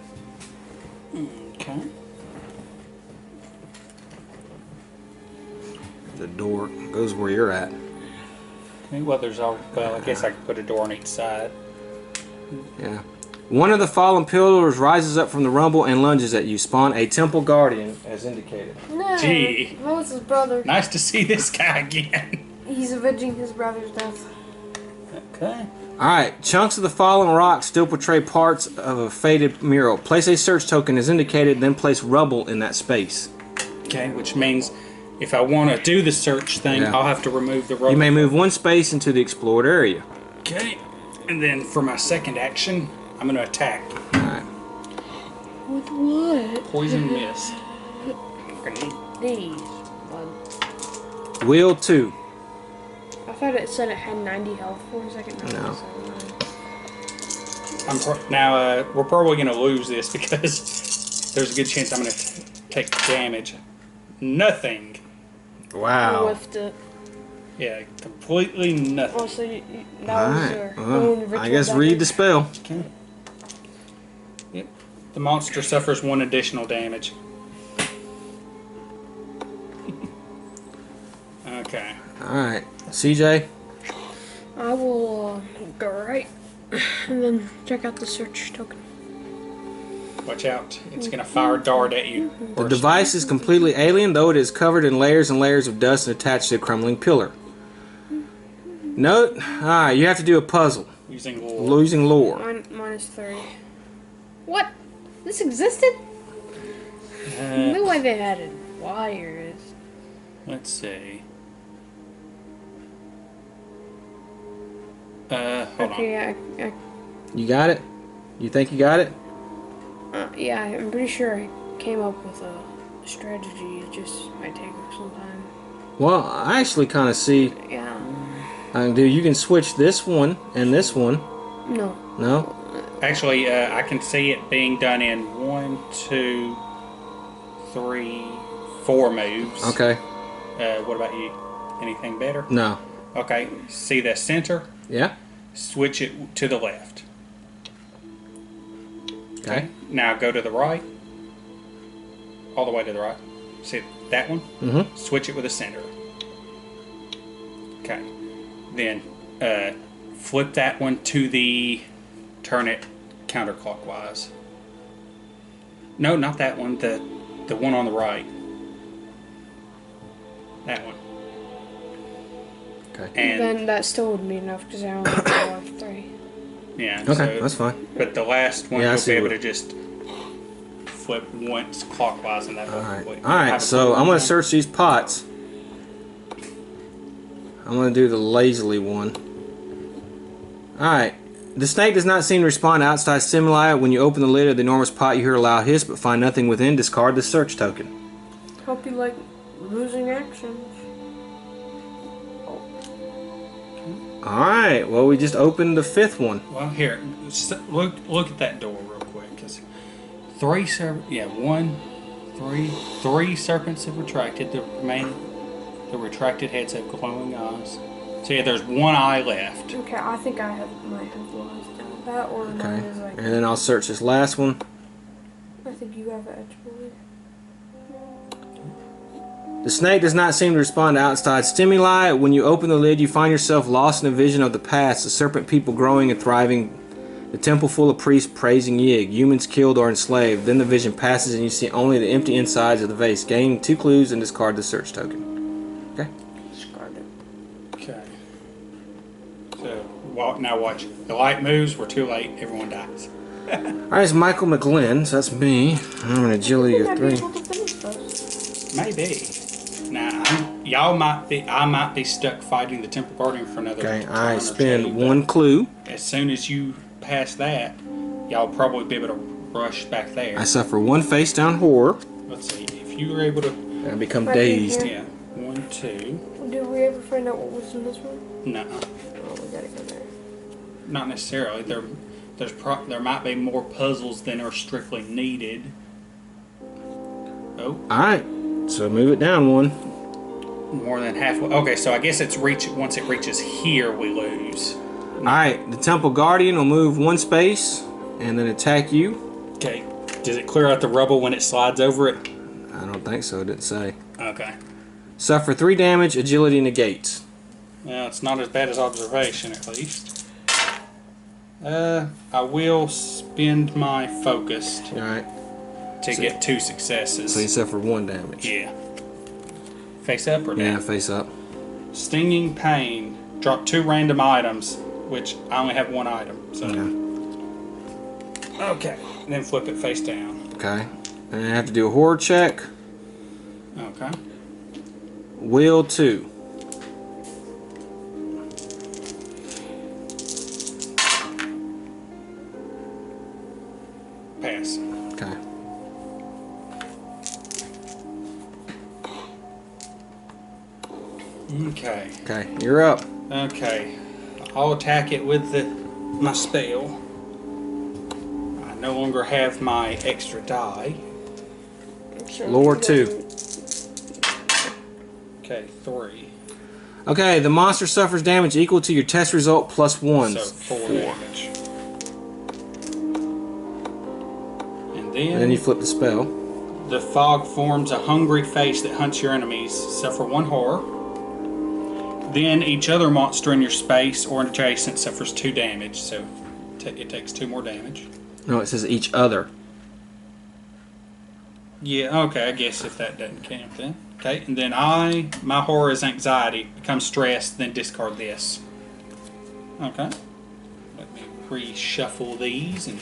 Okay. door goes where you're at. Okay, well, I guess I could put a door on each side. Yeah. One of the fallen pillars rises up from the rumble and lunges at you. Spawn a temple guardian as indicated. No. Gee. That was his brother. Nice to see this guy again. He's avenging his brother's death. Okay. Alright, chunks of the fallen rock still portray parts of a faded mural. Place a search token as indicated, then place rubble in that space. Okay, which means if I want to do the search thing, Yeah. I'll have to remove the rubble. You may move one space into the explored area. Okay. And then for my second action, I'm going to attack. Alright. With what? Poison mist. These. Wheel 2. I thought it said it had 90 health for a second. No. We're probably going to lose this because there's a good chance I'm going to take damage. Nothing. Wow. Whiffed it. Yeah, completely nothing. Oh, so that was your own ritual I guess damage. read the spell. Okay. Yep. The monster suffers 1 additional damage. Okay. Alright. CJ? I will go right and then check out the search token. Watch out. It's going to fire a dart at you. The device is completely alien, though it is covered in layers and layers of dust and attached to a crumbling pillar. Note, you have to do a puzzle. Using lore. Losing lore. -3. What? This existed? No way they added wires. Let's see. Hold on. Okay, You got it? You think you got it? yeah, I'm pretty sure I came up with a strategy. It just might take some time. Well, I actually kind of see. Yeah. You can switch this one and this one. No. No? Actually, I can see it being done in 1, 2, 3, 4 moves. Okay. What about you? Anything better? No. Okay. See the center? Yeah? Switch it to the left. Okay. Now go to the right. All the way to the right. See that one? Mm-hmm. Switch it with the center. Okay. Then flip that one to the... Turn it counterclockwise. No, not that one. The one on the right. That one. Okay. And Then that still wouldn't be enough because I only have 3. yeah. Okay, so- that's fine. But the last one, Yeah, I you'll see be able what- to just flip once clockwise, and that will complete. Alright, so I'm going to search these pots. I'm going to do the lazily one. Alright. The snake does not seem to respond to outside stimuli. When you open the lid of the enormous pot, you hear a loud hiss, but find nothing within. Discard the search token. Hope you like losing actions. Alright, well, we just opened the 5th one. Well, here, look at that door real quick, because 3 serpents have retracted. The retracted heads have glowing eyes. So yeah, there's 1 eye left. Okay, I think might have lost that, or mine Okay. is like. And then I'll search this last one. I think you have edge bully. The snake does not seem to respond to outside stimuli. When you open the lid, you find yourself lost in a vision of the past. The serpent people growing and thriving. The temple full of priests praising Yig. Humans killed or enslaved. Then the vision passes and you see only the empty insides of the vase. Gain 2 clues and discard the search token. Okay? Discard it. Okay. So now watch. The light moves. We're too late. Everyone dies. Alright, it's Michael McGlynn, so that's me. I'm going to agility I of think I'd be 3. able to finish those. Maybe. Now, I might be stuck fighting the Temple Guardian for another Okay, turn I or spend two, 1 but clue. As soon as you pass that, y'all probably be able to rush back there. I suffer 1 face down horror. Let's see. If you were able to... I become Might be dazed. here. Yeah. 1, 2... Did we ever find out what was in this room? No. Oh, we gotta go there. Not necessarily. There might be more puzzles than are strictly needed. Oh, Alright, so move it down 1. more than halfway. Okay, so I guess once it reaches here, we lose. Alright, the Temple Guardian will move 1 space and then attack you. Okay. Does it clear out the rubble when it slides over it? I don't think so, it didn't say. Okay. Suffer 3 damage, agility negates. Well, it's not as bad as observation, at least. I will spend my focus Alright. to get 2 successes. So you suffer 1 damage. Yeah. Face up or down? Yeah, face up. Stinging pain. Drop 2 random items, which I only have 1 item. So. Yeah. Okay. And then flip it face down. Okay. And I have to do a horror check. Okay. Will 2. Pass. Okay. Okay. Okay, you're up. Okay. I'll attack it with my spell. I no longer have my extra die. Lore 2. Okay, 3. Okay, the monster suffers damage equal to your test result plus 1. So 4 damage. And then you flip the spell. the fog forms a hungry face that hunts your enemies. Suffer 1 horror. Then each other monster in your space or adjacent suffers 2 damage. So it takes 2 more damage. No, it says each other. Yeah, okay, I guess if that doesn't count then. Okay, and then my horror is anxiety. Become stressed, then discard this. Okay. Let me reshuffle these and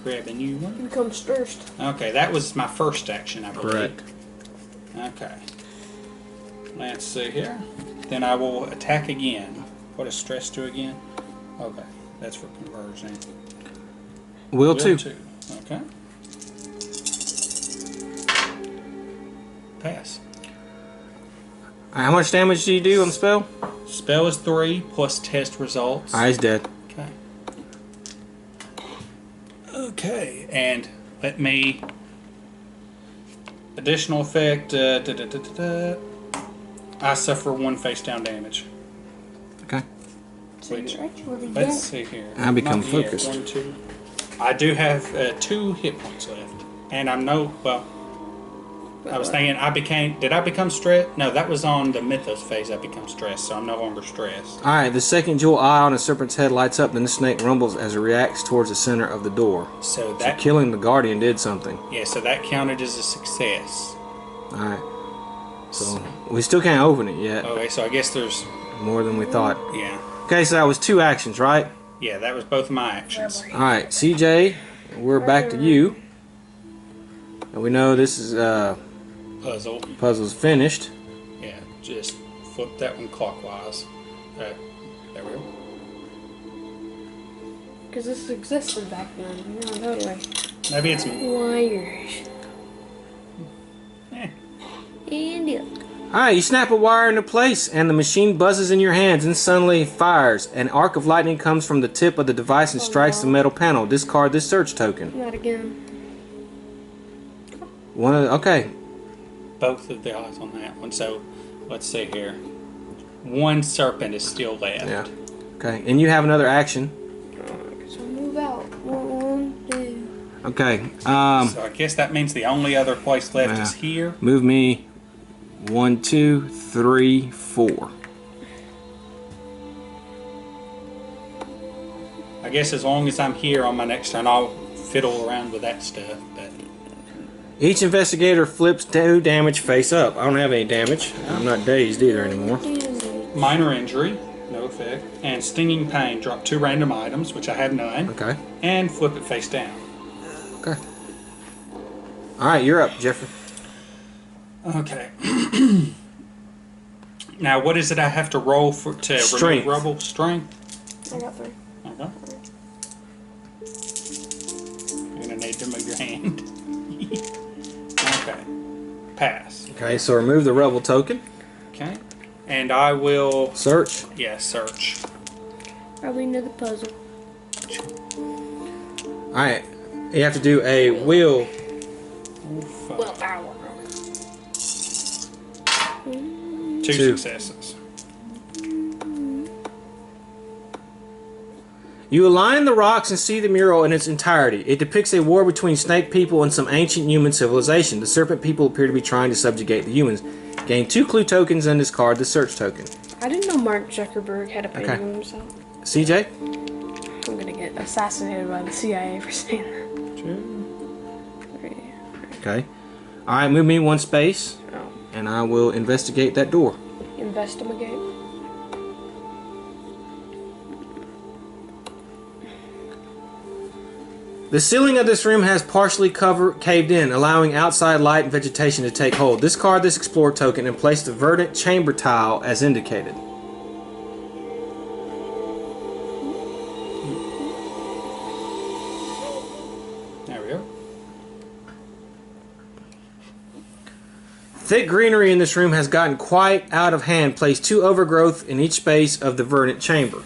grab a new one. Become stressed. Okay, that was my first action, I believe. Correct. Okay. Let's see here. Then I will attack again. What does stress do again? Okay, that's for conversion. Will 2. Okay. Pass. How much damage do you do on the spell? Spell is 3 plus test results. He's dead. Okay. Okay, and let me additional effect. I suffer 1 face down damage. Okay. So Which, you're actually let's dead. see here. I become Not yet. focused. 1, 2. I do have 2 hit points left, and I'm I was thinking did I become stressed? No, that was on the Mythos phase I become stressed, so I'm no longer stressed. Alright, the second jewel eye on a serpent's head lights up, then the snake rumbles as it reacts towards the center of the door. So So that, killing the guardian did something. yeah, so that counted as a success. Alright. So we still can't open it yet. Okay, so I guess there's, More than we thought. yeah. Okay, so that was 2 actions, right? Yeah, that was both of my actions. Alright, CJ, we're back to you. And we know this is Puzzle. puzzle's finished. Yeah, just flip that one clockwise. There we go. Because this existed back then. No, that way. Maybe it's... Wires. Eh. And yeah. Alright, you snap a wire into place and the machine buzzes in your hands and suddenly fires. An arc of lightning comes from the tip of the device and strikes the metal panel. Discard this search token. Not again. Okay. Both of the eyes on that one. So, let's see here. 1 serpent is still left. Yeah. Okay, and you have another action. So move out. 1, 2. Okay. So I guess that means the only other place left Yeah. is here. Move me 1, 2, 3, 4. I guess as long as I'm here on my next turn, I'll fiddle around with that stuff. But Each investigator flips 2 damage face up. I don't have any damage. I'm not dazed either anymore. minor injury, no effect, and stinging pain. Drop 2 random items, which I have none, Okay. and flip it face down. Okay. Alright, you're up, Jeffrey. Okay. Now, what is it I have to roll to Strength. remove rubble? Strength. I got 3. Okay. You're gonna need to move your hand. Okay. Pass. Okay, so remove the rubble token. Okay. And I will, Search. search. Probably another puzzle. Alright. You have to do a will. Well, hour. 2 2. successes. You align the rocks and see the mural in its entirety. It depicts a war between snake people and some ancient human civilization. The serpent people appear to be trying to subjugate the humans. Gain 2 clue tokens and discard the search token. I didn't know Mark Zuckerberg had a painting of himself. CJ? I'm gonna get assassinated by the CIA for saying that. 2. 3. Okay. Alright, move me 1 space, Oh. and I will investigate that door. Investigate. The ceiling of this room has partially caved in, allowing outside light and vegetation to take hold. Discard this Explore token and place the verdant chamber tile as indicated. There we go. Thick greenery in this room has gotten quite out of hand. Place 2 overgrowth in each space of the verdant chamber.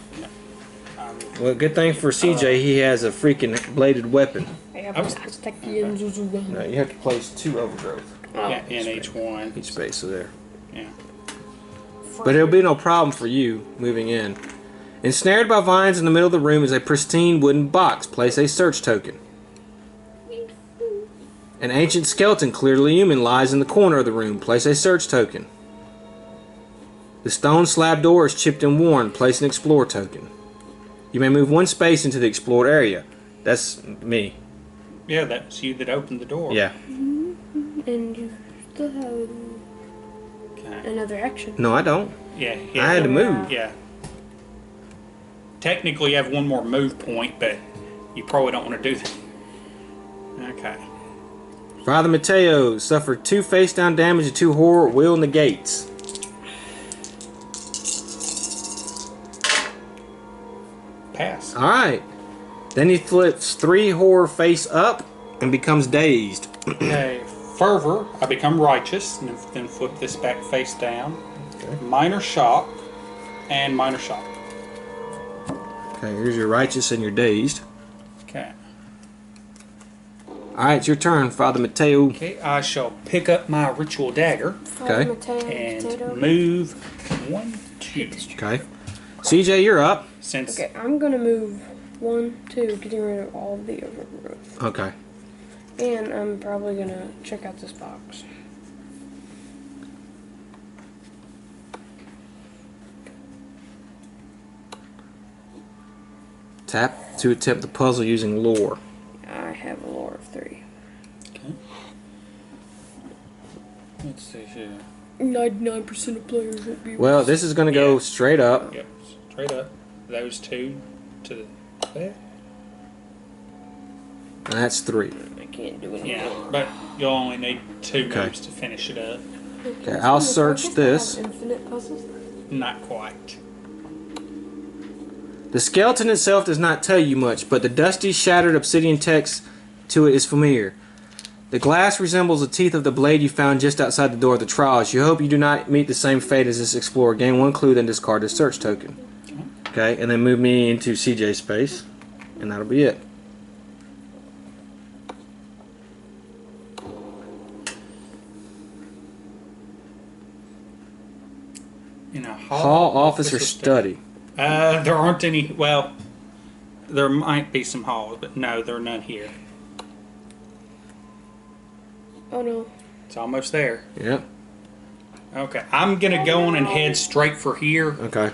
Well, good thing for CJ, he has a freaking bladed weapon. No, you have to place 2 overgrowth. Yeah, in each one. Each space, so there. Yeah. But it'll be no problem for you moving in. Ensnared by vines in the middle of the room is a pristine wooden box. Place a search token. An ancient skeleton, clearly human, lies in the corner of the room. Place a search token. The stone slab door is chipped and worn. Place an Explore token. You may move 1 space into the explored area. That's me. Yeah, that's you that opened the door. Yeah. And you still have another action. No, I don't. Yeah. I had to move. Yeah. Technically, you have 1 more move point, but you probably don't want to do that. Okay. Father Mateo suffered 2 face-down damage and 2 horror will negates. Pass. Alright. Then he flips 3 horror face up and becomes dazed. Okay. Fervor, I become righteous, and then flip this back face down. Okay. Minor shock, and minor shock. Okay, here's your righteous and your dazed. Okay. Alright, it's your turn, Father Mateo. Okay, I shall pick up my ritual dagger Okay. and move 1, 2. Okay. CJ, you're up. Since Okay, I'm gonna move 1, 2, getting rid of all of the overgrowth. Okay. And I'm probably gonna check out this box. Tap to attempt the puzzle using lore. I have a lore of 3. Okay. Let's see here. 99% of players won't be. Well, this is going to go Yeah. straight up. Yep, straight up. Those 2 to the left. And that's 3. I can't do it. Yeah, but you'll only need 2 Okay. moves to finish it up. Okay, I'll search this. Infinite puzzles. Not quite. The skeleton itself does not tell you much, but the dusty, shattered obsidian text to it is familiar. The glass resembles the teeth of the blade you found just outside the door of the trials. You hope you do not meet the same fate as this explorer. Gain 1 clue, then discard the search token. Okay, and then move me into CJ space, and that'll be it. In a Hall, office, or study? There aren't any. Well, there might be some halls, but no, there are none here. Oh no. It's almost there. Yep. Okay, I'm gonna go on and head straight for here. Okay.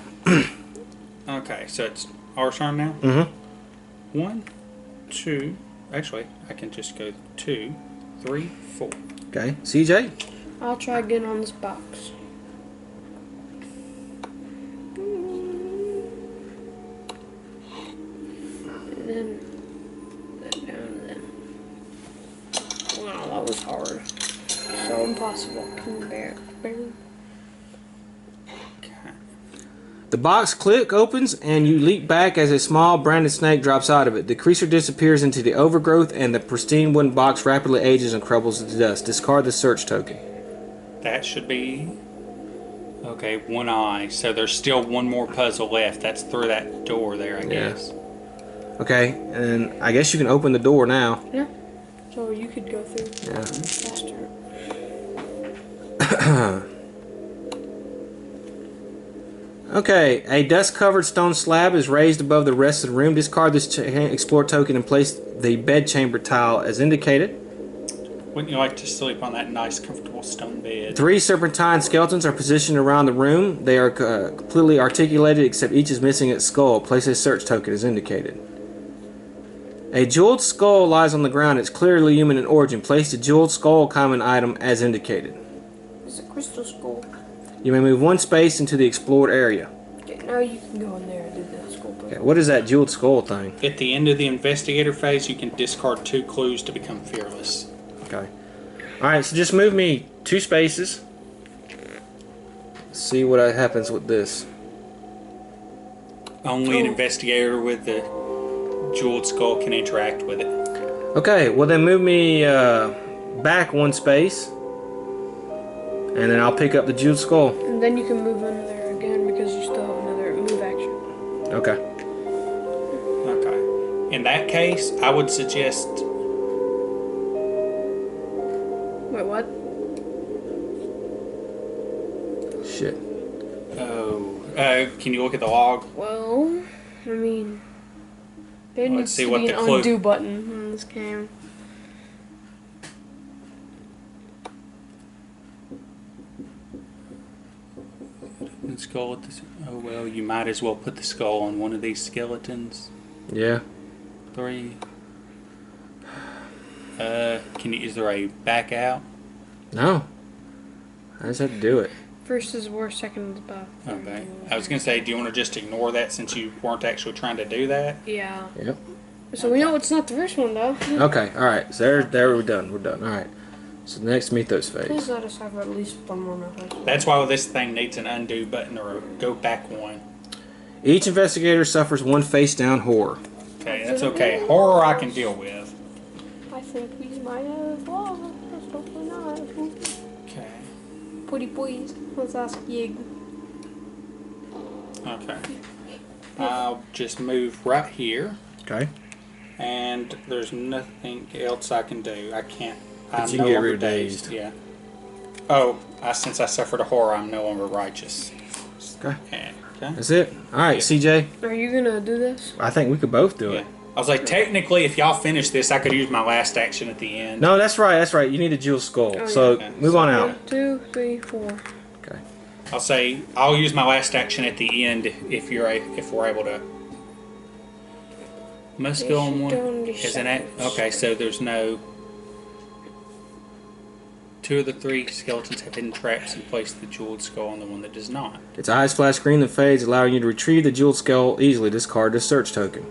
Okay, so it's our turn now. Mm-hmm. 1, 2. Actually, I can just go 2, 3, 4. Okay. CJ? I'll try again on this box. And then down and then. Wow, that was hard. So impossible. Can you bear? Okay. The box click opens and you leap back as a small branded snake drops out of it. The creature disappears into the overgrowth and the pristine wooden box rapidly ages and crumbles to dust. Discard the search token. That should be... Okay, 1 eye. So there's still 1 more puzzle left. That's through that door there, I guess. Okay, and I guess you can open the door now. Yeah. So you could go through Yeah. faster. Okay, a dust-covered stone slab is raised above the rest of the room. Discard this explore token and place the bed chamber tile as indicated. Wouldn't you like to sleep on that nice, comfortable stone bed? 3 serpentine skeletons are positioned around the room. They are completely articulated, except each is missing its skull. Place a search token as indicated. A jeweled skull lies on the ground. It's clearly human in origin. Place the jeweled skull common item as indicated. It's a crystal skull. You may move 1 space into the explored area. Okay, now you can go in there and do the skull. Okay, what is that jeweled skull thing? At the end of the investigator phase, you can discard 2 clues to become fearless. Okay. Alright, so just move me 2 spaces. See what happens with this. Only an investigator with the jeweled skull can interact with it. Okay, well then move me back 1 space. And then I'll pick up the jeweled skull. And then you can move under there again because you still have another move action. Okay. Okay. In that case, I would suggest... Wait, what? Shit. Oh. Can you look at the log? Well, I mean, there needs see to what be the an clue- undo button in this game. Skull at this. Oh well, you might as well put the skull on one of these skeletons. Yeah. 3. Can you? Is there a back out? No. I just have to do it. First is worse, second is bad. Okay. I was gonna say, do you want to just ignore that since you weren't actually trying to do that? Yeah. Yep. So we know it's not the first one though. Okay, alright. So there we're done. We're done. Alright. So next Mythos phase. Please let us have at least one more Mythos. That's why this thing needs an undo button or a go back one. Each investigator suffers 1 face down horror. Okay, that's okay. Horror I can deal with. I think we might have lost. Hopefully not. Okay. Pretty please. Let's ask Yig. Okay. I'll just move right here, Okay. and there's nothing else I can do. I can't. But I'm you no can get longer rid of dazed. Yeah. Oh, since I suffered a horror, I'm no longer righteous. Okay. Yeah. Okay. That's it. Alright, Yeah. CJ. Are you gonna do this? I think we could both do Yeah. it. I was like, technically, if y'all finish this, I could use my last action at the end. No, that's right. That's right. You need a jewel skull. Oh, so yeah. move on 1, out. 2, 3, 4. Okay. I'll say I'll use my last action at the end if we're able to. Must go on one. Is an act. Okay, so there's no. 2 of the 3 skeletons have hidden traps and place the jeweled skull on the one that does not. Its eyes flash green and fades, allowing you to retrieve the jeweled skull easily. Discard this search token.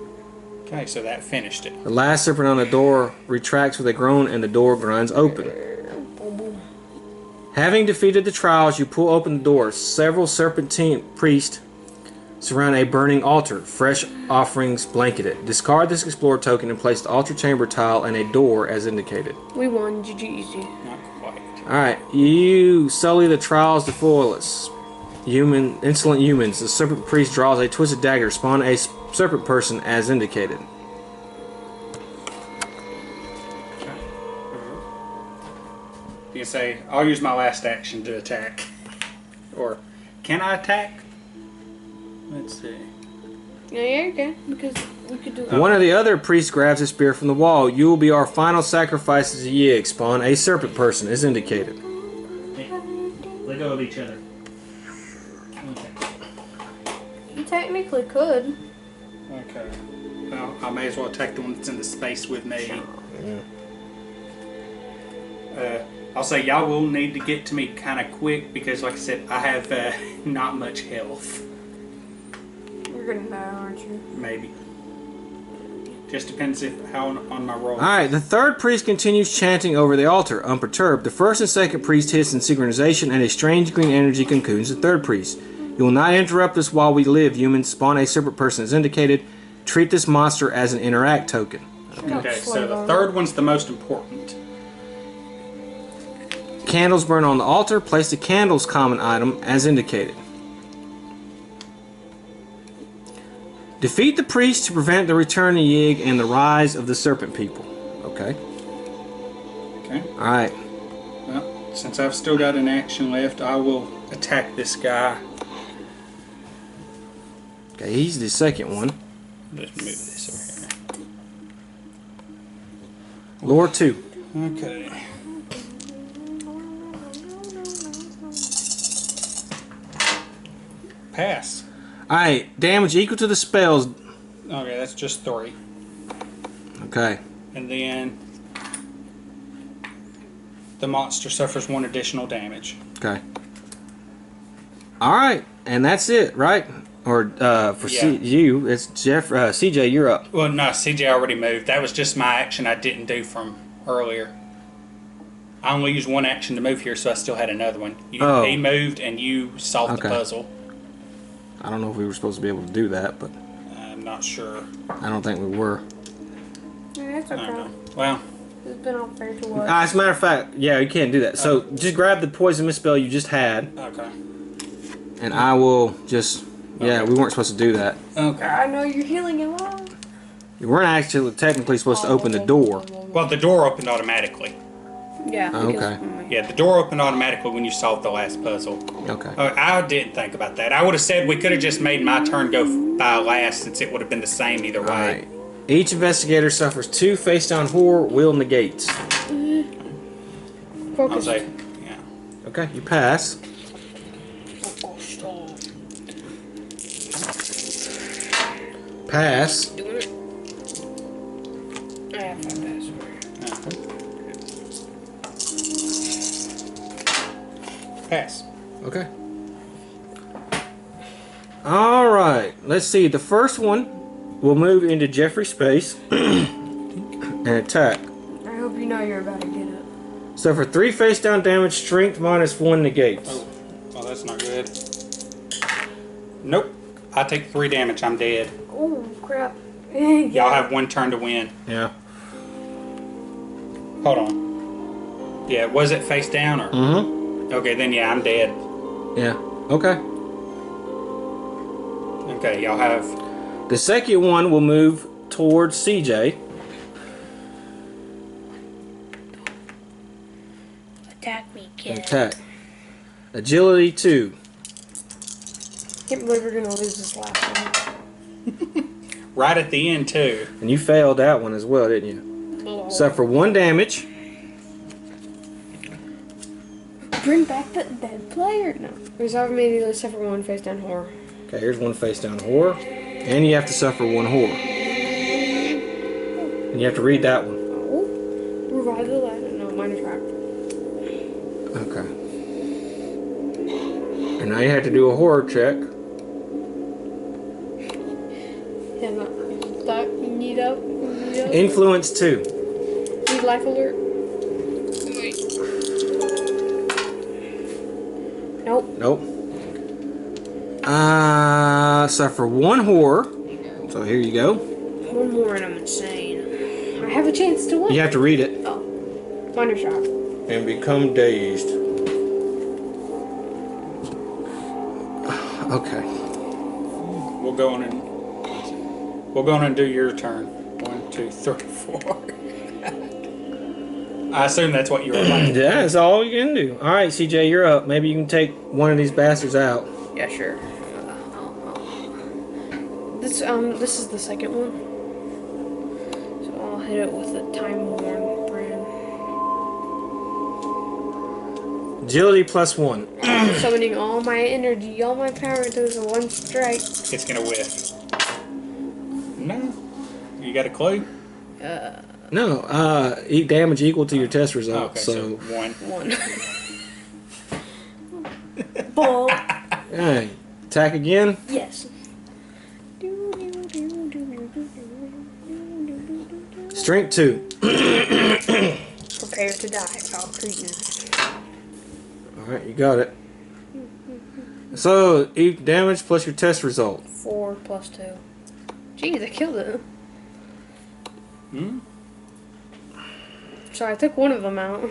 Okay, so that finished it. The last serpent on the door retracts with a groan and the door grinds open. Having defeated the trials, you pull open the door. Several serpentine priests surround a burning altar. Fresh offerings blanket it. Discard this explorer token and place the altar chamber tile and a door as indicated. We won. GG easy. Not quite. Alright, you sully the trials to foil us. Insolent humans. The serpent priest draws a twisted dagger. Spawn a serpent person as indicated. Okay. You can say, I'll use my last action to attack. Or, can I attack? Let's see. Yeah, you can. Because we could do that. One of the other priests grabs a spear from the wall. You will be our final sacrifice as a Yig. Spawn a serpent person as indicated. Let go of each other. You technically could. Okay. Well, I may as well attack the one that's in the space with me. I'll say y'all will need to get to me kind of quick because, like I said, I have not much health. You're gonna die, aren't you? Maybe. Just depends how on my roll. Alright, the third priest continues chanting over the altar, unperturbed. The first and second priest hiss in synchronization, and a strange green energy cocoons the third priest. You will not interrupt us while we live, humans. Spawn a separate person as indicated. Treat this monster as an interact token. Okay, so the third one's the most important. Candles burn on the altar. Place the candles common item as indicated. Defeat the priest to prevent the return of Yig and the rise of the serpent people. Okay. Okay. Alright. Well, since I've still got an action left, I will attack this guy. Okay, he's the second one. Let's move this over Lore 2. here. Okay. Pass. Alright, damage equal to the spells. Okay, that's just 3. Okay. And then the monster suffers 1 additional damage. Okay. Alright, and that's it, right? Or for Yeah. you, it's CJ, you're up. Well, no, CJ already moved. That was just my action I didn't do from earlier. I only used 1 action to move here, so I still had another one. He moved, and you solved the puzzle. I don't know if we were supposed to be able to do that, but I'm not sure. I don't think we were. Yeah, that's I don't okay. know. Well, It's been unfair to watch. As a matter of fact, yeah, you can't do that. So just grab the poison mist spell you just had, okay. and I will just. Yeah, we weren't supposed to do that. Okay. I know you're healing him all. You weren't actually technically supposed to open the door. Well, the door opened automatically. Yeah. Oh, because- okay. Yeah, the door opened automatically when you solved the last puzzle. Okay. I didn't think about that. I would have said we could have just made my turn go by last, since it would have been the same either way. Alright. Each investigator suffers 2 face down horror will negates. I'll Focus. say, yeah. Okay, you pass. Pass. Doing it. I have 5 dice. Pass. Okay. Alright, let's see. The first one will move into Jeffrey's space and attack. I hope you know you're about to get it. Suffer 3 face down damage, strength minus 1 negates. Oh, well, that's not good. Nope. I take 3 damage. I'm dead. Oh, crap. Y'all have 1 turn to win. Yeah. Hold on. Yeah, was it face down or? Mm-hmm. Okay, then yeah, I'm dead. Yeah. Okay. Okay, y'all have. The second one will move towards CJ. Attack me, And kid. attack. Agility 2. Can't believe we're gonna lose this last one. Right at the end too. And you failed that one as well, didn't you? Oh. Suffer 1 damage. Bring back the dead player. No. Resolve immediately. Suffer 1 face down horror. Okay, here's 1 face down horror. And you have to suffer 1 horror. And you have to read that one. Oh. Revive the ladder. No, mine is right. Okay. And now you have to do a horror check. Yeah, no. Thought you need up. Influence 2. Need life alert. Wait. Nope. Nope. Suffer 1 horror. So here you go. One more and I'm insane. I have a chance to win. You have to read it. Oh. Minor shock. And become dazed. Okay. We'll go on and do your turn. 1, 2, 3, 4. I assume that's what you were like. Yeah, that's all you can do. Alright, CJ, you're up. Maybe you can take one of these bastards out. Yeah, sure. This is the second one. So I'll hit it with a time-worn brand. Agility plus 1. Summoning all my energy, all my power into this one strike. It's gonna whiff. No. You got a clue? No, damage equal to your test result. Okay, so, 1. One. Ball. hey, attack again. Yes. Strength 2. Prepare to die, Foul Cretan. Alright, you got it. So, each damage plus your test result. 4 plus 2. Jeez, I killed it. Hmm? So I took one of them out.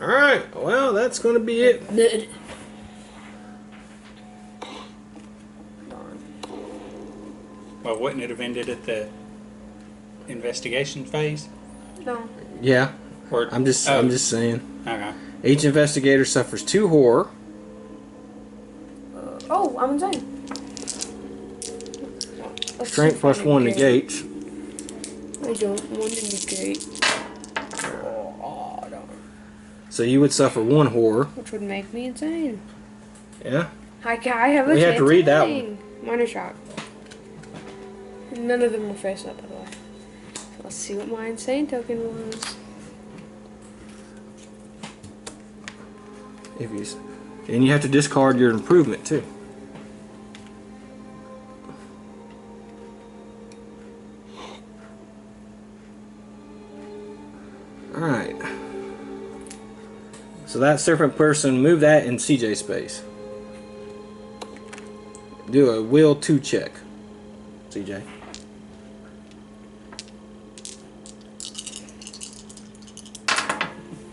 Alright, well, that's going to be it. Well, wouldn't it have ended at the investigation phase? No. Yeah, Or I'm just saying. Okay. Each investigator suffers 2 horror. Oh, I'm insane. Let's see Strength if plus I 1 negate. negates. I don't want to negate. Oh, darn. So you would suffer 1 horror. Which would make me insane. Yeah. I have a We chance have to read of that winning. Minor shock. None of them were face up, by the way. So let's see what my insane token was. And you have to discard your improvement too. Alright. So that serpent person, move that in CJ space. Do a will 2 check, CJ.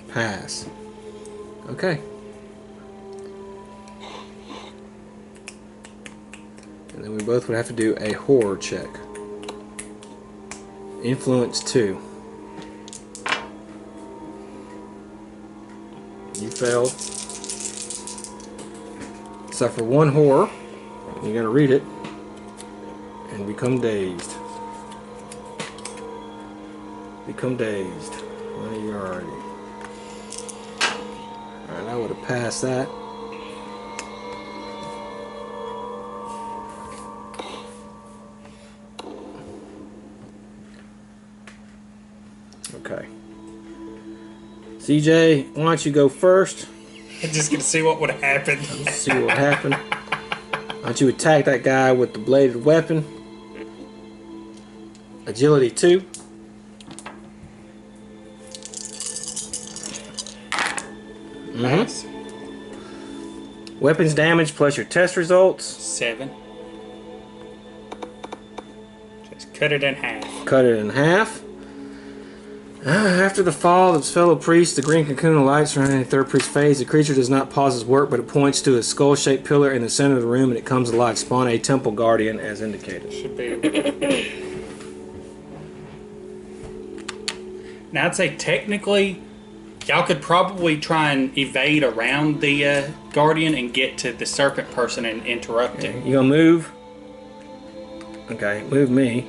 Pass. Okay. And then we both would have to do a horror check. Influence 2. You failed. Suffer 1 horror. You gotta read it. And become dazed. Become dazed. Well, you already. Alright, I would have passed that. Okay. CJ, why don't you go first? I'm just gonna see what would have happened. Let's see what happened. Why don't you attack that guy with the bladed weapon? Agility 2. Pass. Weapons damage plus your test results. 7. Just cut it in half. Cut it in half. After the fall of its fellow priest, the green cocoon of light surrounding the third priest's phase, the creature does not pause its work, but it points to a skull-shaped pillar in the center of the room, and it comes alive. Spawn a temple guardian as indicated. Should be. Now I'd say technically, y'all could probably try and evade around the guardian and get to the serpent person and interrupt him. You gonna move? Okay, move me.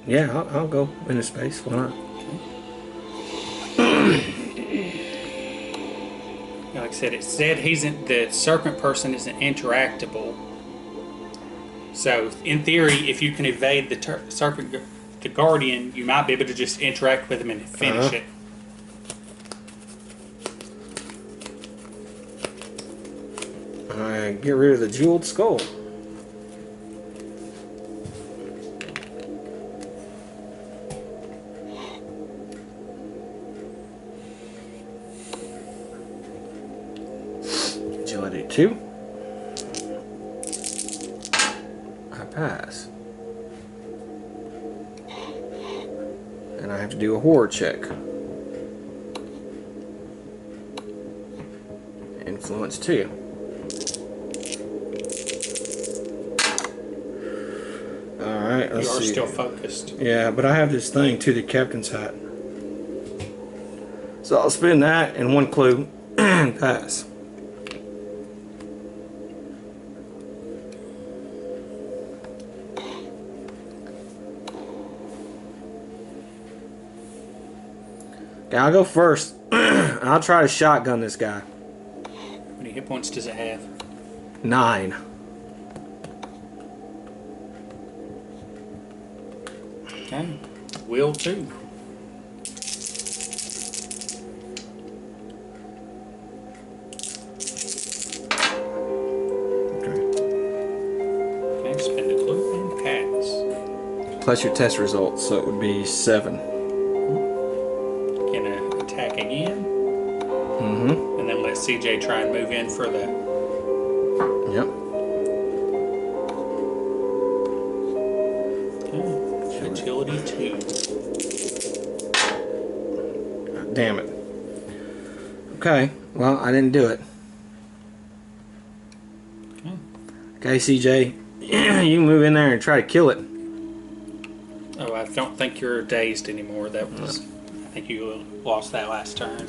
Yeah, I'll go into space. Why not? Like I said, it said the serpent person isn't interactable. So, in theory, if you can evade the guardian, you might be able to just interact with him and finish it. Alright, get rid of the jeweled skull. Agility 2. I pass. And I have to do a horror check. Influence 2. Alright, let's see. You are still focused. Yeah, but I have this thing too, the captain's hat. So I'll spin that and 1 clue and pass. Okay, I'll go first. I'll try to shotgun this guy. How many hit points does it have? 9. Okay. Will 2. Okay, spend a clue and pass. Plus your test results, so it would be 7. Gonna attack again. Mm-hmm. And then let CJ try and move in for the... Yep. Okay. Agility 2. Damn it. Okay, well, I didn't do it. Okay, CJ, you can move in there and try to kill it. Oh, I don't think you're dazed anymore. That was... I think you lost that last turn.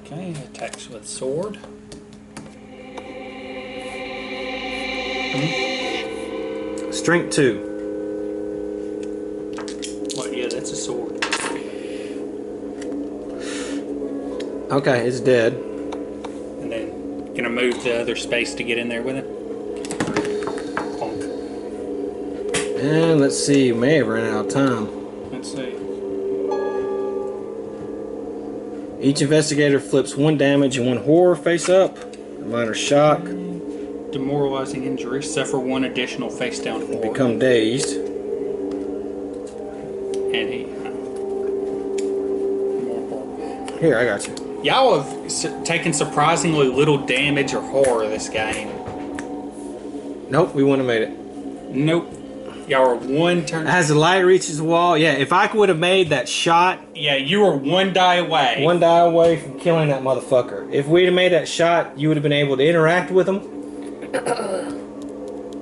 Okay, attacks with sword. Strength 2. Well, yeah, that's a sword. Okay, it's dead. And then gonna move the other space to get in there with him. Bonk. And let's see, may have ran out of time. Let's see. Each investigator flips 1 damage and 1 horror face up. A minor shock. Demoralizing injury. Suffer 1 additional face down horror. Become dazed. And he. Here, I got you. Y'all have taken surprisingly little damage or horror this game. Nope, we wouldn't have made it. Nope. Y'all are 1 turn. As the light reaches the wall, yeah, if I would have made that shot. Yeah, you were 1 die away. 1 die away from killing that motherfucker. If we'd have made that shot, you would have been able to interact with him.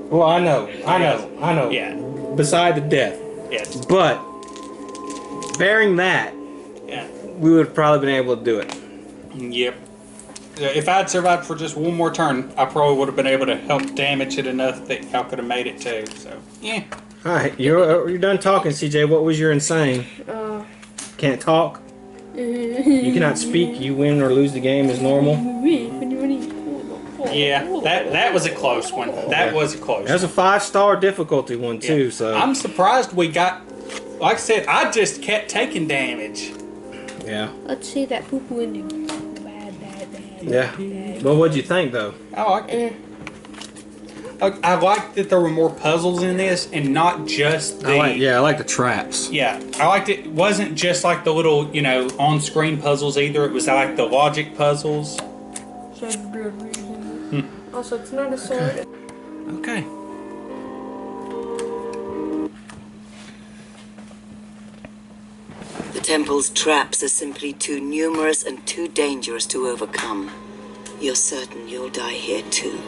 Well, I know. Yeah. Beside the death. Yes. But, bearing that, Yeah. we would have probably been able to do it. Yep. If I'd survived for just 1 more turn, I probably would have been able to help damage it enough that y'all could have made it too. So, yeah. Alright, you're done talking, CJ. What was your insane? Can't talk? You cannot speak. You win or lose the game as normal. Yeah, that was a close one. That was a close one. That was a 5-star difficulty one too. Yeah. So I'm surprised we got. Like I said, I just kept taking damage. yeah, Let's see that poo-poo ending. Bad. yeah. Well, what'd you think though? I like it. I like that there were more puzzles in this, and not just the. I like the traps. Yeah, I liked it. It wasn't just like the little, on-screen puzzles either. It was like the logic puzzles. Also, it's not a sword. Okay. The temple's traps are simply too numerous and too dangerous to overcome. You're certain you'll die here too.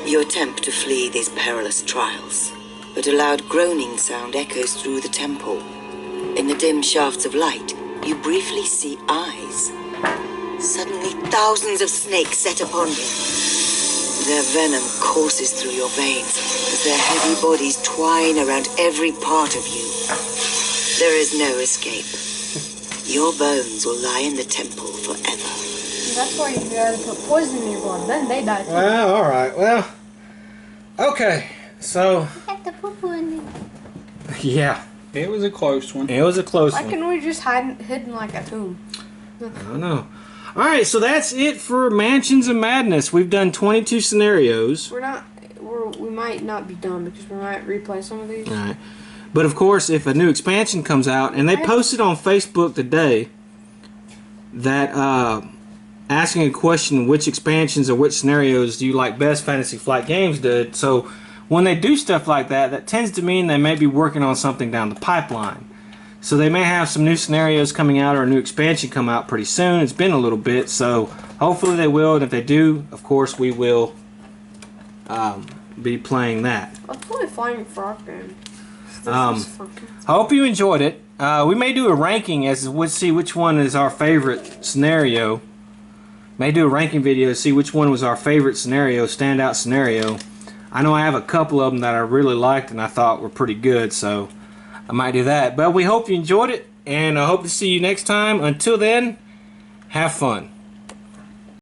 You attempt to flee these perilous trials, but a loud groaning sound echoes through the temple. In the dim shafts of light, you briefly see eyes. Suddenly, thousands of snakes set upon you. Their venom courses through your veins as their heavy bodies twine around every part of you. There is no escape. Your bones will lie in the temple forever. That's why you gotta put poison in your blood. Then they die too. Well, all right. Well, okay. So At the poo-poo ending. yeah, It was a close one. it was a close Why one. can we just hide hidden like a tomb? I don't know. All right, so that's it for Mansions of Madness. We've done 22 scenarios. We might not be done because we might replay some of these. All right. But of course, if a new expansion comes out, and they posted on Facebook today that asking a question, which expansions or which scenarios do you like best Fantasy Flight Games did. So when they do stuff like that, that tends to mean they may be working on something down the pipeline. So they may have some new scenarios coming out or a new expansion come out pretty soon. It's been a little bit, so hopefully they will. And if they do, of course, we will be playing that. Let's play Flying Frog game. I hope you enjoyed it. We may do a ranking as we'll see which one is our favorite scenario. May do a ranking video to see which one was our favorite scenario, standout scenario. I know I have a couple of them that I really liked and I thought were pretty good, so I might do that. But we hope you enjoyed it, and I hope to see you next time. Until then, have fun.